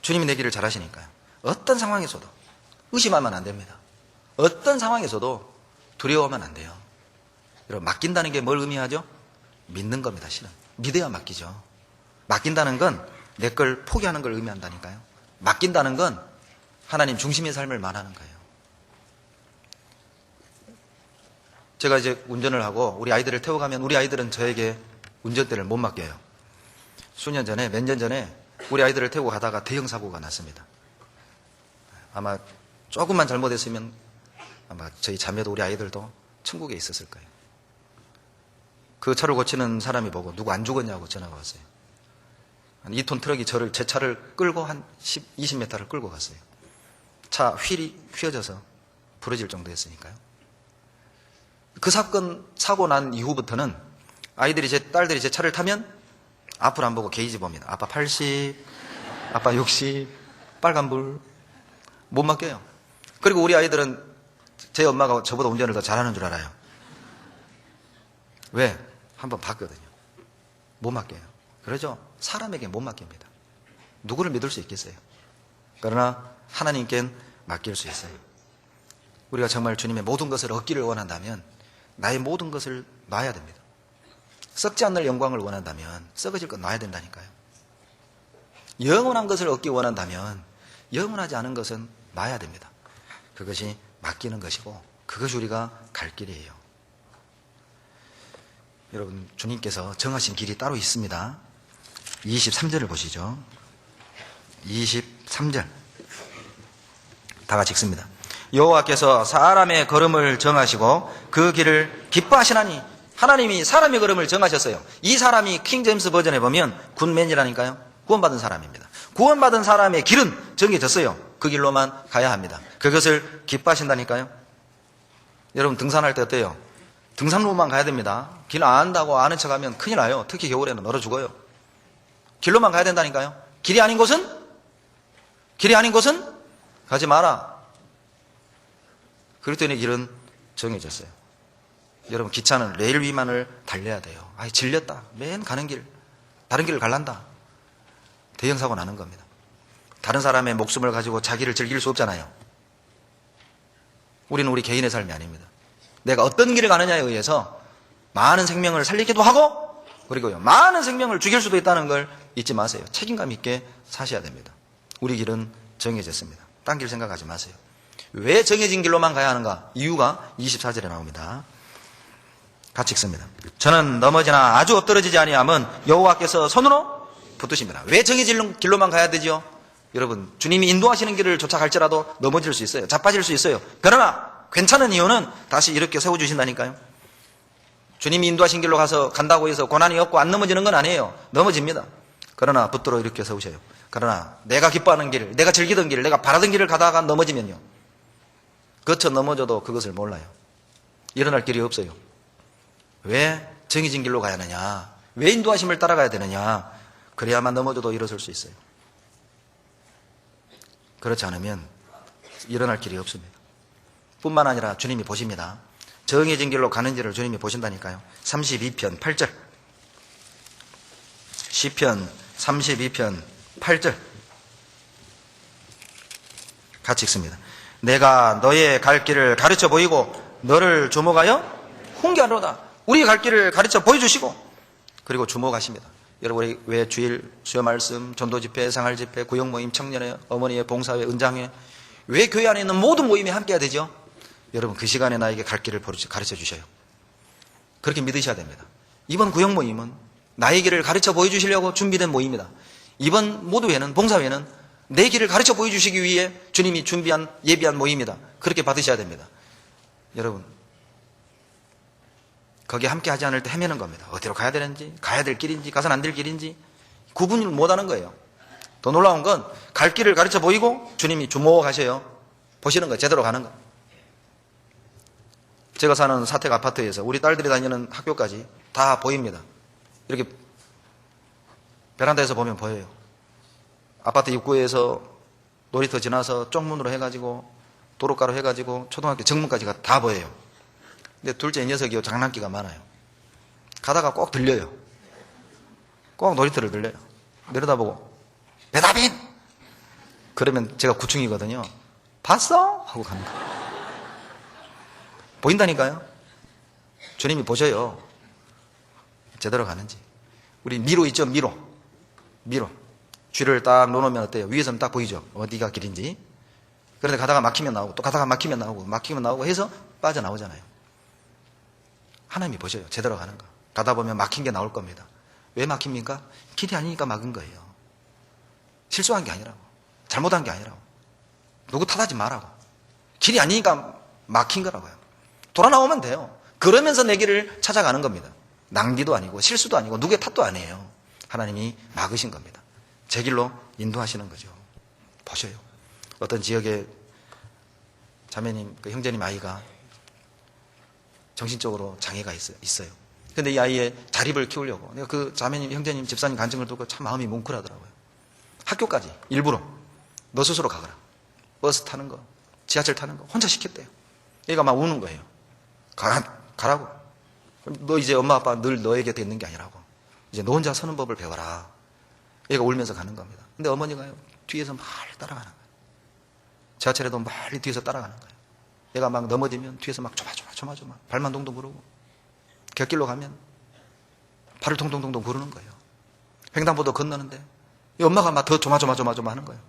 주님이 내 길을 잘 하시니까요. 어떤 상황에서도 의심하면 안 됩니다. 어떤 상황에서도 두려워하면 안 돼요. 여러분, 맡긴다는 게 뭘 의미하죠? 믿는 겁니다. 실은 믿어야 맡기죠. 맡긴다는 건 내 걸 포기하는 걸 의미한다니까요. 맡긴다는 건 하나님 중심의 삶을 말하는 거예요. 제가 이제 운전을 하고 우리 아이들을 태워가면 우리 아이들은 저에게 운전대를 못 맡겨요. 수년 전에, 몇 년 전에 우리 아이들을 태우고 가다가 대형 사고가 났습니다. 아마 조금만 잘못했으면 아마 저희 자매도 우리 아이들도 천국에 있었을 거예요. 그 차를 고치는 사람이 보고 누구 안 죽었냐고 전화가 왔어요. 한 2톤 트럭이 제 차를 끌고 한 20m를 끌고 갔어요. 차 휠이 휘어져서 부러질 정도였으니까요. 그 사고 난 이후부터는 아이들이 제 딸들이 제 차를 타면 앞을 안 보고 게이지 봅니다. 아빠 80, 아빠 60, 빨간불 못 맡겨요. 그리고 우리 아이들은 제 엄마가 저보다 운전을 더 잘하는 줄 알아요. 왜? 한번 봤거든요. 못 맡겨요. 그러죠? 사람에게 못 맡깁니다. 누구를 믿을 수 있겠어요? 그러나 하나님께는 맡길 수 있어요. 우리가 정말 주님의 모든 것을 얻기를 원한다면 나의 모든 것을 놔야 됩니다. 썩지 않는 영광을 원한다면 썩어질 것 놔야 된다니까요. 영원한 것을 얻기 원한다면 영원하지 않은 것은 놔야 됩니다. 그것이 맡기는 것이고 그것이 우리가 갈 길이에요. 여러분, 주님께서 정하신 길이 따로 있습니다. 23절을 보시죠. 23절 다 같이 읽습니다. 여호와께서 사람의 걸음을 정하시고 그 길을 기뻐하시나니. 하나님이 사람의 걸음을 정하셨어요. 이 사람이 킹제임스 버전에 보면 굿맨이라니까요. 구원받은 사람입니다. 구원받은 사람의 길은 정해졌어요. 그 길로만 가야 합니다. 그것을 기뻐하신다니까요. 여러분, 등산할 때 어때요? 등산로만 가야 됩니다. 길 안 안다고 아는 척하면 큰일 나요. 특히 겨울에는 얼어 죽어요. 길로만 가야 된다니까요. 길이 아닌 곳은 가지 마라. 그랬더니 길은 정해졌어요. 여러분, 기차는 레일 위만을 달려야 돼요. 질렸다. 맨 가는 길, 다른 길을 갈란다. 대형 사고 나는 겁니다. 다른 사람의 목숨을 가지고 자기를 즐길 수 없잖아요. 우리는 우리 개인의 삶이 아닙니다. 내가 어떤 길을 가느냐에 의해서 많은 생명을 살리기도 하고, 그리고요, 많은 생명을 죽일 수도 있다는 걸 잊지 마세요. 책임감 있게 사셔야 됩니다. 우리 길은 정해졌습니다. 딴 길 생각하지 마세요. 왜 정해진 길로만 가야 하는가? 이유가 24절에 나옵니다. 같이 읽습니다. 저는 넘어지나 아주 엎드러지지 아니함은 여호와께서 손으로 붙드십니다. 왜 정해진 길로만 가야 되죠? 여러분, 주님이 인도하시는 길을 쫓아갈지라도 넘어질 수 있어요. 자빠질 수 있어요. 그러나 괜찮은 이유는 다시 이렇게 세워주신다니까요. 주님이 인도하신 길로 가서 간다고 해서 고난이 없고 안 넘어지는 건 아니에요. 넘어집니다. 그러나 붙들어 이렇게 세우셔요. 그러나 내가 기뻐하는 길, 내가 즐기던 길, 내가 바라던 길을 가다가 넘어지면요, 거쳐 넘어져도 그것을 몰라요. 일어날 길이 없어요. 왜 정해진 길로 가야 하느냐? 왜 인도하심을 따라가야 되느냐? 그래야만 넘어져도 일어설 수 있어요. 그렇지 않으면 일어날 길이 없습니다. 뿐만 아니라 주님이 보십니다. 정해진 길로 가는지를 주님이 보신다니까요. 32편 8절. 시편 32편 8절. 같이 읽습니다. 내가 너의 갈 길을 가르쳐 보이고 너를 주목하여 훈계하노다. 우리 갈 길을 가르쳐 보여주시고 그리고 주목하십니다. 여러분, 왜 주일, 수요 말씀, 전도 집회, 생활 집회, 구역 모임, 청년회, 어머니의 봉사회, 은장회, 왜 교회 안에 있는 모든 모임이 함께해야 되죠? 여러분, 그 시간에 나에게 갈 길을 가르쳐 주셔요. 그렇게 믿으셔야 됩니다. 이번 구역 모임은 나의 길을 가르쳐 보여주시려고 준비된 모임이다. 이번 모두회는, 봉사회는 내 길을 가르쳐 보여주시기 위해 주님이 준비한, 예비한 모임이다. 그렇게 받으셔야 됩니다. 여러분, 거기에 함께 하지 않을 때 헤매는 겁니다. 어디로 가야 되는지, 가야 될 길인지, 가서는 안 될 길인지 구분을 못하는 거예요. 더 놀라운 건 갈 길을 가르쳐 보이고 주님이 주목하셔요. 보시는 거, 제대로 가는 거. 제가 사는 사택 아파트에서 우리 딸들이 다니는 학교까지 다 보입니다. 이렇게 베란다에서 보면 보여요. 아파트 입구에서 놀이터 지나서 쪽문으로 해가지고 도로가로 해가지고 초등학교 정문까지가 다 보여요. 근데 둘째 녀석이 장난기가 많아요. 가다가 꼭 들려요. 꼭 놀이터를 들려요. 내려다보고 배다빈! 그러면 제가 구충이거든요. 봤어? 하고 가는 거예요. 보인다니까요. 주님이 보셔요. 제대로 가는지. 우리 미로 있죠? 미로. 쥐를 딱 놓으면 어때요? 위에서는 딱 보이죠? 어디가 길인지. 그런데 가다가 막히면 나오고 또 가다가 막히면 나오고 해서 빠져나오잖아요. 하나님이 보셔요. 제대로 가는 거. 가다 보면 막힌 게 나올 겁니다. 왜 막힙니까? 길이 아니니까 막은 거예요. 실수한 게 아니라고. 잘못한 게 아니라고. 누구 탓하지 말라고. 길이 아니니까 막힌 거라고요. 돌아 나오면 돼요. 그러면서 내 길을 찾아가는 겁니다. 낭비도 아니고 실수도 아니고 누구의 탓도 아니에요. 하나님이 막으신 겁니다. 제 길로 인도하시는 거죠. 보셔요. 어떤 지역에 자매님, 그 형제님 아이가 정신적으로 장애가 있어요. 근데 이 아이의 자립을 키우려고 내가 그 자매님, 형제님, 집사님 간증을 듣고 참 마음이 뭉클하더라고요. 학교까지 일부러 너 스스로 가거라. 버스 타는 거, 지하철 타는 거 혼자 시켰대요. 얘가 막 우는 거예요. 가라고. 너 이제 엄마 아빠 늘 너의 곁에 있는 게 아니라고. 이제 너 혼자 서는 법을 배워라. 얘가 울면서 가는 겁니다. 근데 어머니가 뒤에서 막 따라가는 거예요. 지하철에도 멀리 뒤에서 따라가는 거예요. 얘가 막 넘어지면 뒤에서 막 조마조마 발만 동동 구르고, 곁길로 가면 발을 동동동동 구르는 거예요. 횡단보도 건너는데 이 엄마가 막 더 조마조마 하는 거예요.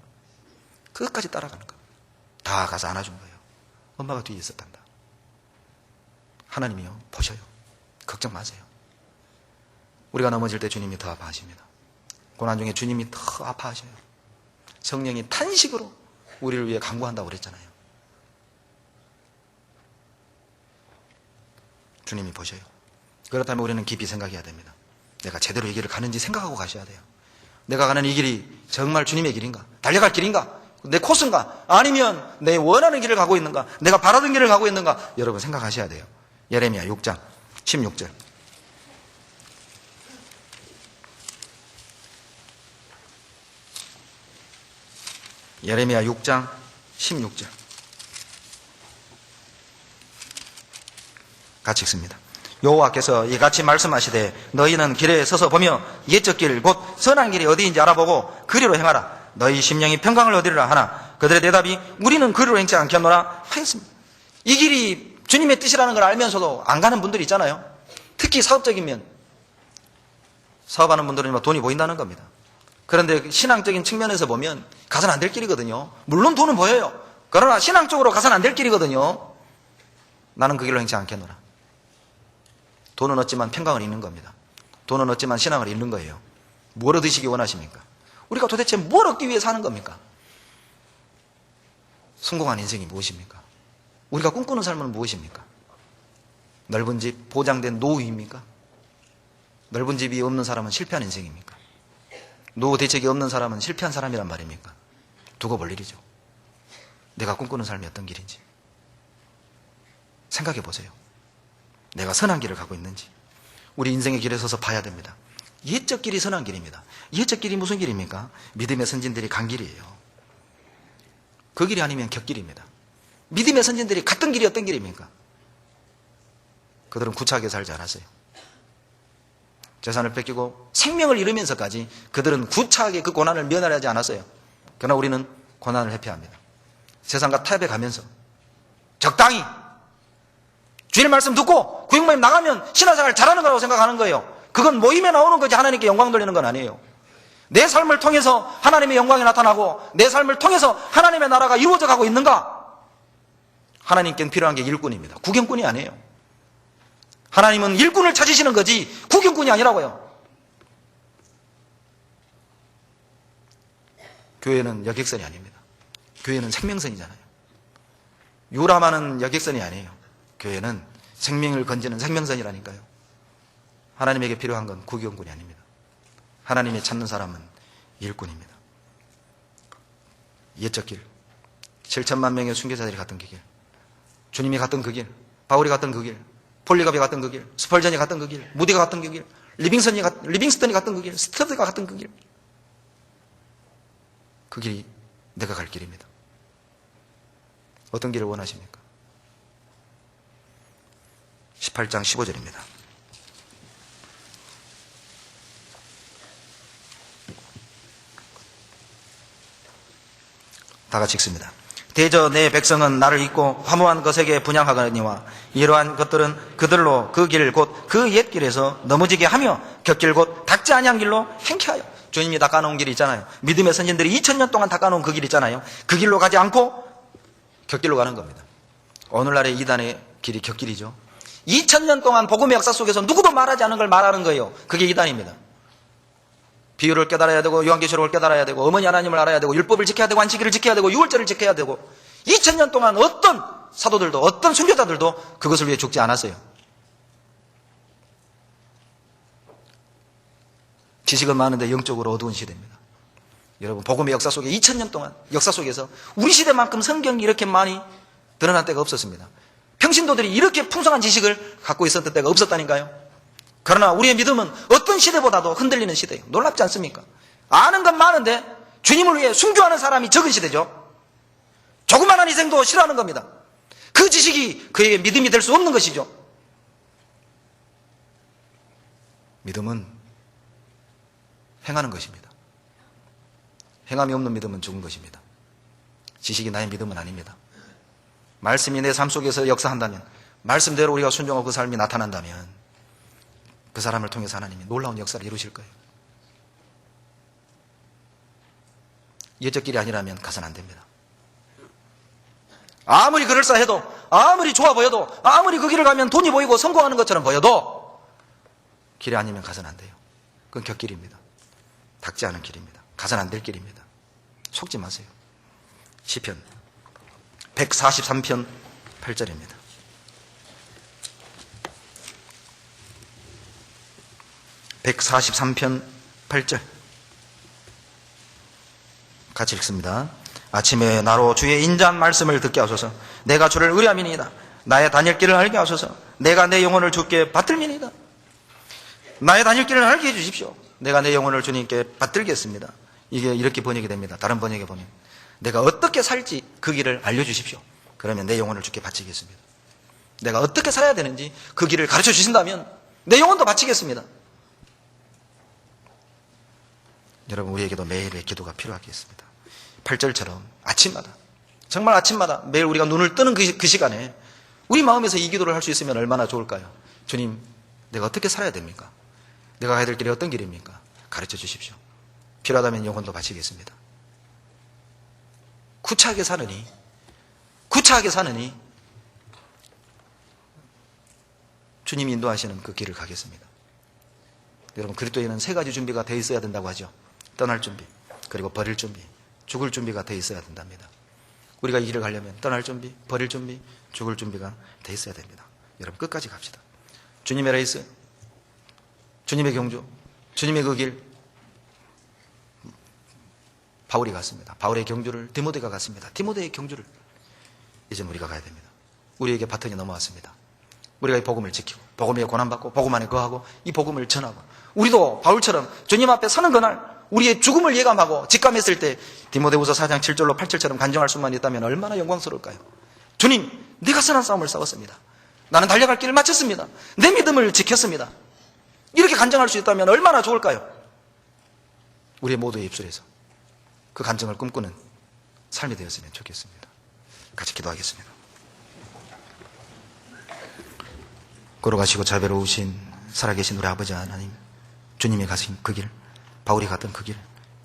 끝까지 따라가는 거예요. 다 가서 안아준 거예요. 엄마가 뒤에 있었단다. 하나님이요, 보셔요. 걱정 마세요. 우리가 넘어질 때 주님이 더 아파하십니다. 고난 중에 주님이 더 아파하셔요. 성령이 탄식으로 우리를 위해 간구한다고 그랬잖아요. 주님이 보셔요. 그렇다면 우리는 깊이 생각해야 됩니다. 내가 제대로 이 길을 가는지 생각하고 가셔야 돼요. 내가 가는 이 길이 정말 주님의 길인가? 달려갈 길인가? 내 코스인가? 아니면 내 원하는 길을 가고 있는가? 내가 바라던 길을 가고 있는가? 여러분 생각하셔야 돼요. 예레미야 6장 16절. 예레미야 6장 16절. 같이 읽습니다. 여호와께서 이같이 말씀하시되 너희는 길에 서서 보며 옛적 길 곧 선한 길이 어디인지 알아보고 그리로 행하라. 너희 심령이 평강을 얻으리라 하나 그들의 대답이 우리는 그리로 행치 않겠노라 하였습니다. 이 길이 주님의 뜻이라는 걸 알면서도 안 가는 분들이 있잖아요. 특히 사업적이면 사업하는 분들은 돈이 보인다는 겁니다. 그런데 신앙적인 측면에서 보면 가서는 안 될 길이거든요. 물론 돈은 보여요. 그러나 신앙적으로 가서는 안 될 길이거든요. 나는 그 길로 행치 않겠노라. 돈은 얻지만 평강을 잃는 겁니다. 돈은 얻지만 신앙을 잃는 거예요. 뭘 얻으시기 원하십니까? 우리가 도대체 뭘 얻기 위해 사는 겁니까? 성공한 인생이 무엇입니까? 우리가 꿈꾸는 삶은 무엇입니까? 넓은 집, 보장된 노후입니까? 넓은 집이 없는 사람은 실패한 인생입니까? 노후 대책이 없는 사람은 실패한 사람이란 말입니까? 두고 볼 일이죠. 내가 꿈꾸는 삶이 어떤 길인지 생각해 보세요. 내가 선한 길을 가고 있는지 우리 인생의 길에 서서 봐야 됩니다. 옛적 길이 선한 길입니다. 옛적 길이 무슨 길입니까? 믿음의 선진들이 간 길이에요. 그 길이 아니면 곁길입니다. 믿음의 선진들이 갔던 길이 어떤 길입니까? 그들은 구차하게 살지 않았어요. 재산을 뺏기고 생명을 잃으면서까지 그들은 구차하게 그 고난을 면하지 않았어요. 그러나 우리는 고난을 회피합니다. 세상과 타협해 가면서 적당히 주님의 말씀 듣고 구역모임 나가면 신앙생활 잘하는 거라고 생각하는 거예요. 그건 모임에 나오는 거지 하나님께 영광 돌리는 건 아니에요. 내 삶을 통해서 하나님의 영광이 나타나고 내 삶을 통해서 하나님의 나라가 이루어져 가고 있는가? 하나님께는 필요한 게 일꾼입니다. 구경꾼이 아니에요. 하나님은 일꾼을 찾으시는 거지 구경꾼이 아니라고요. 교회는 여객선이 아닙니다. 교회는 생명선이잖아요. 유람하는 여객선이 아니에요. 교회는 생명을 건지는 생명선이라니까요. 하나님에게 필요한 건 구경꾼이 아닙니다. 하나님이 찾는 사람은 일꾼입니다. 옛적 길, 7천만 명의 순교자들이 갔던 그 길, 주님이 갔던 그 길, 바울이 갔던 그 길, 폴리갑이 갔던 그 길, 스펄전이 갔던 그 길, 무디가 갔던 그 길, 리빙스턴이 갔던 그 길, 스터드가 갔던 그 길. 그 길이 내가 갈 길입니다. 어떤 길을 원하십니까? 18장 15절입니다. 다 같이 읽습니다. 대저 내 백성은 나를 잊고 화무한 것에게 분향하거니와 이러한 것들은 그들로 그 길 곧 그 옛 길에서 넘어지게 하며 곁길 곧 닿지 아니한 길로 행케하여. 주님이 닦아놓은 길이 있잖아요. 믿음의 선진들이 2000년 동안 닦아놓은 그 길 있잖아요. 그 길로 가지 않고 곁길로 가는 겁니다. 오늘날의 이단의 길이 곁길이죠. 2000년 동안 복음의 역사 속에서 누구도 말하지 않은 걸 말하는 거예요. 그게 이단입니다. 비유를 깨달아야 되고 요한계시록을 깨달아야 되고 어머니 하나님을 알아야 되고 율법을 지켜야 되고 안식일을 지켜야 되고 유월절을 지켜야 되고 2000년 동안 어떤 사도들도 어떤 선교자들도 그것을 위해 죽지 않았어요. 지식은 많은데 영적으로 어두운 시대입니다. 여러분 복음의 역사 속에 2000년 동안 역사 속에서 우리 시대만큼 성경이 이렇게 많이 드러난 때가 없었습니다. 평신도들이 이렇게 풍성한 지식을 갖고 있었던 때가 없었다니까요. 그러나 우리의 믿음은 어떤 시대보다도 흔들리는 시대예요. 놀랍지 않습니까? 아는 건 많은데 주님을 위해 순교하는 사람이 적은 시대죠. 조그마한 희생도 싫어하는 겁니다. 그 지식이 그에게 믿음이 될 수 없는 것이죠. 믿음은 행하는 것입니다. 행함이 없는 믿음은 죽은 것입니다. 지식이 나의 믿음은 아닙니다. 말씀이 내 삶 속에서 역사한다면, 말씀대로 우리가 순종하고 그 삶이 나타난다면 그 사람을 통해서 하나님이 놀라운 역사를 이루실 거예요. 예적 길이 아니라면 가서는 안 됩니다. 아무리 그럴싸해도, 아무리 좋아 보여도, 아무리 그 길을 가면 돈이 보이고 성공하는 것처럼 보여도 길이 아니면 가서는 안 돼요. 그건 곁길입니다. 닿지 않은 길입니다. 가서는 안 될 길입니다. 속지 마세요. 시편 143편 8절입니다. (143편) 8절 같이 읽습니다. 아침에 나로 주의 인자한 말씀을 듣게 하소서. 내가 주를 의뢰함이니이다. 나의 다닐 길을 알게 하소서. 내가 내 영혼을 주께 받들미니이다. 나의 다닐 길을 알게 해주십시오. 내가 내 영혼을 주님께 받들겠습니다. 이게 이렇게 번역이 됩니다. 다른 번역에 보면 내가 어떻게 살지 그 길을 알려주십시오. 그러면 내 영혼을 주께 바치겠습니다. 내가 어떻게 살아야 되는지 그 길을 가르쳐 주신다면 내 영혼도 바치겠습니다. 여러분, 우리에게도 매일의 기도가 필요하겠습니다. 8절처럼 아침마다, 정말 아침마다 매일 우리가 눈을 뜨는 그 시간에 우리 마음에서 이 기도를 할 수 있으면 얼마나 좋을까요? 주님, 내가 어떻게 살아야 됩니까? 내가 가야 될 길이 어떤 길입니까? 가르쳐 주십시오. 필요하다면 영혼도 바치겠습니다. 구차하게 사느니 주님이 인도하시는 그 길을 가겠습니다. 여러분, 그리스도에는 세 가지 준비가 돼 있어야 된다고 하죠. 떠날 준비, 그리고 버릴 준비, 죽을 준비가 돼 있어야 된답니다. 우리가 이 길을 가려면 떠날 준비, 버릴 준비, 죽을 준비가 돼 있어야 됩니다. 여러분, 끝까지 갑시다. 주님의 레이스, 주님의 경주, 주님의 그 길. 바울이 갔습니다. 바울의 경주를 디모데가 갔습니다. 디모데의 경주를 이제 우리가 가야 됩니다. 우리에게 바톤이 넘어왔습니다. 우리가 이 복음을 지키고 복음에 고난받고 복음 안에 거하고 이 복음을 전하고, 우리도 바울처럼 주님 앞에 서는 그날 우리의 죽음을 예감하고 직감했을 때 디모데후서 4장 7절로 8절처럼 간증할 수만 있다면 얼마나 영광스러울까요? 주님, 네가 선한 싸움을 싸웠습니다. 나는 달려갈 길을 마쳤습니다. 내 믿음을 지켰습니다. 이렇게 간증할 수 있다면 얼마나 좋을까요? 우리 모두의 입술에서 그 간증을 꿈꾸는 삶이 되었으면 좋겠습니다. 같이 기도하겠습니다. 걸어가시고 자비로우신 살아계신 우리 아버지 하나님, 주님이 가신 그 길, 바울이 갔던 그 길,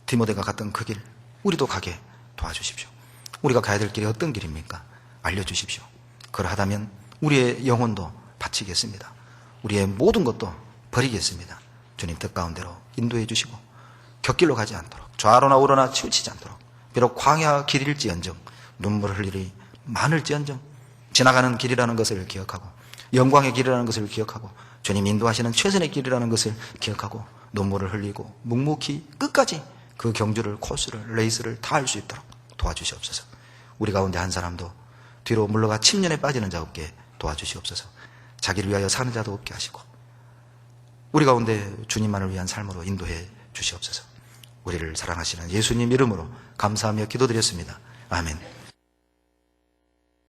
디모데가 갔던 그 길, 우리도 가게 도와주십시오. 우리가 가야 될 길이 어떤 길입니까? 알려주십시오. 그러하다면 우리의 영혼도 바치겠습니다. 우리의 모든 것도 버리겠습니다. 주님 뜻 가운데로 인도해 주시고 곁길로 가지 않도록, 좌로나 우로나 치우치지 않도록, 비록 광야 길일지언정 눈물을 흘릴 일이 많을지언정 지나가는 길이라는 것을 기억하고 영광의 길이라는 것을 기억하고 주님 인도하시는 최선의 길이라는 것을 기억하고 눈물을 흘리고 묵묵히 끝까지 그 경주를, 코스를, 레이스를 다 할 수 있도록 도와주시옵소서. 우리 가운데 한 사람도 뒤로 물러가 침륜에 빠지는 자 없게 도와주시옵소서. 자기를 위하여 사는 자도 없게 하시고 우리 가운데 주님만을 위한 삶으로 인도해 주시옵소서. 우리를 사랑하시는 예수님 이름으로 감사하며 기도드렸습니다. 아멘.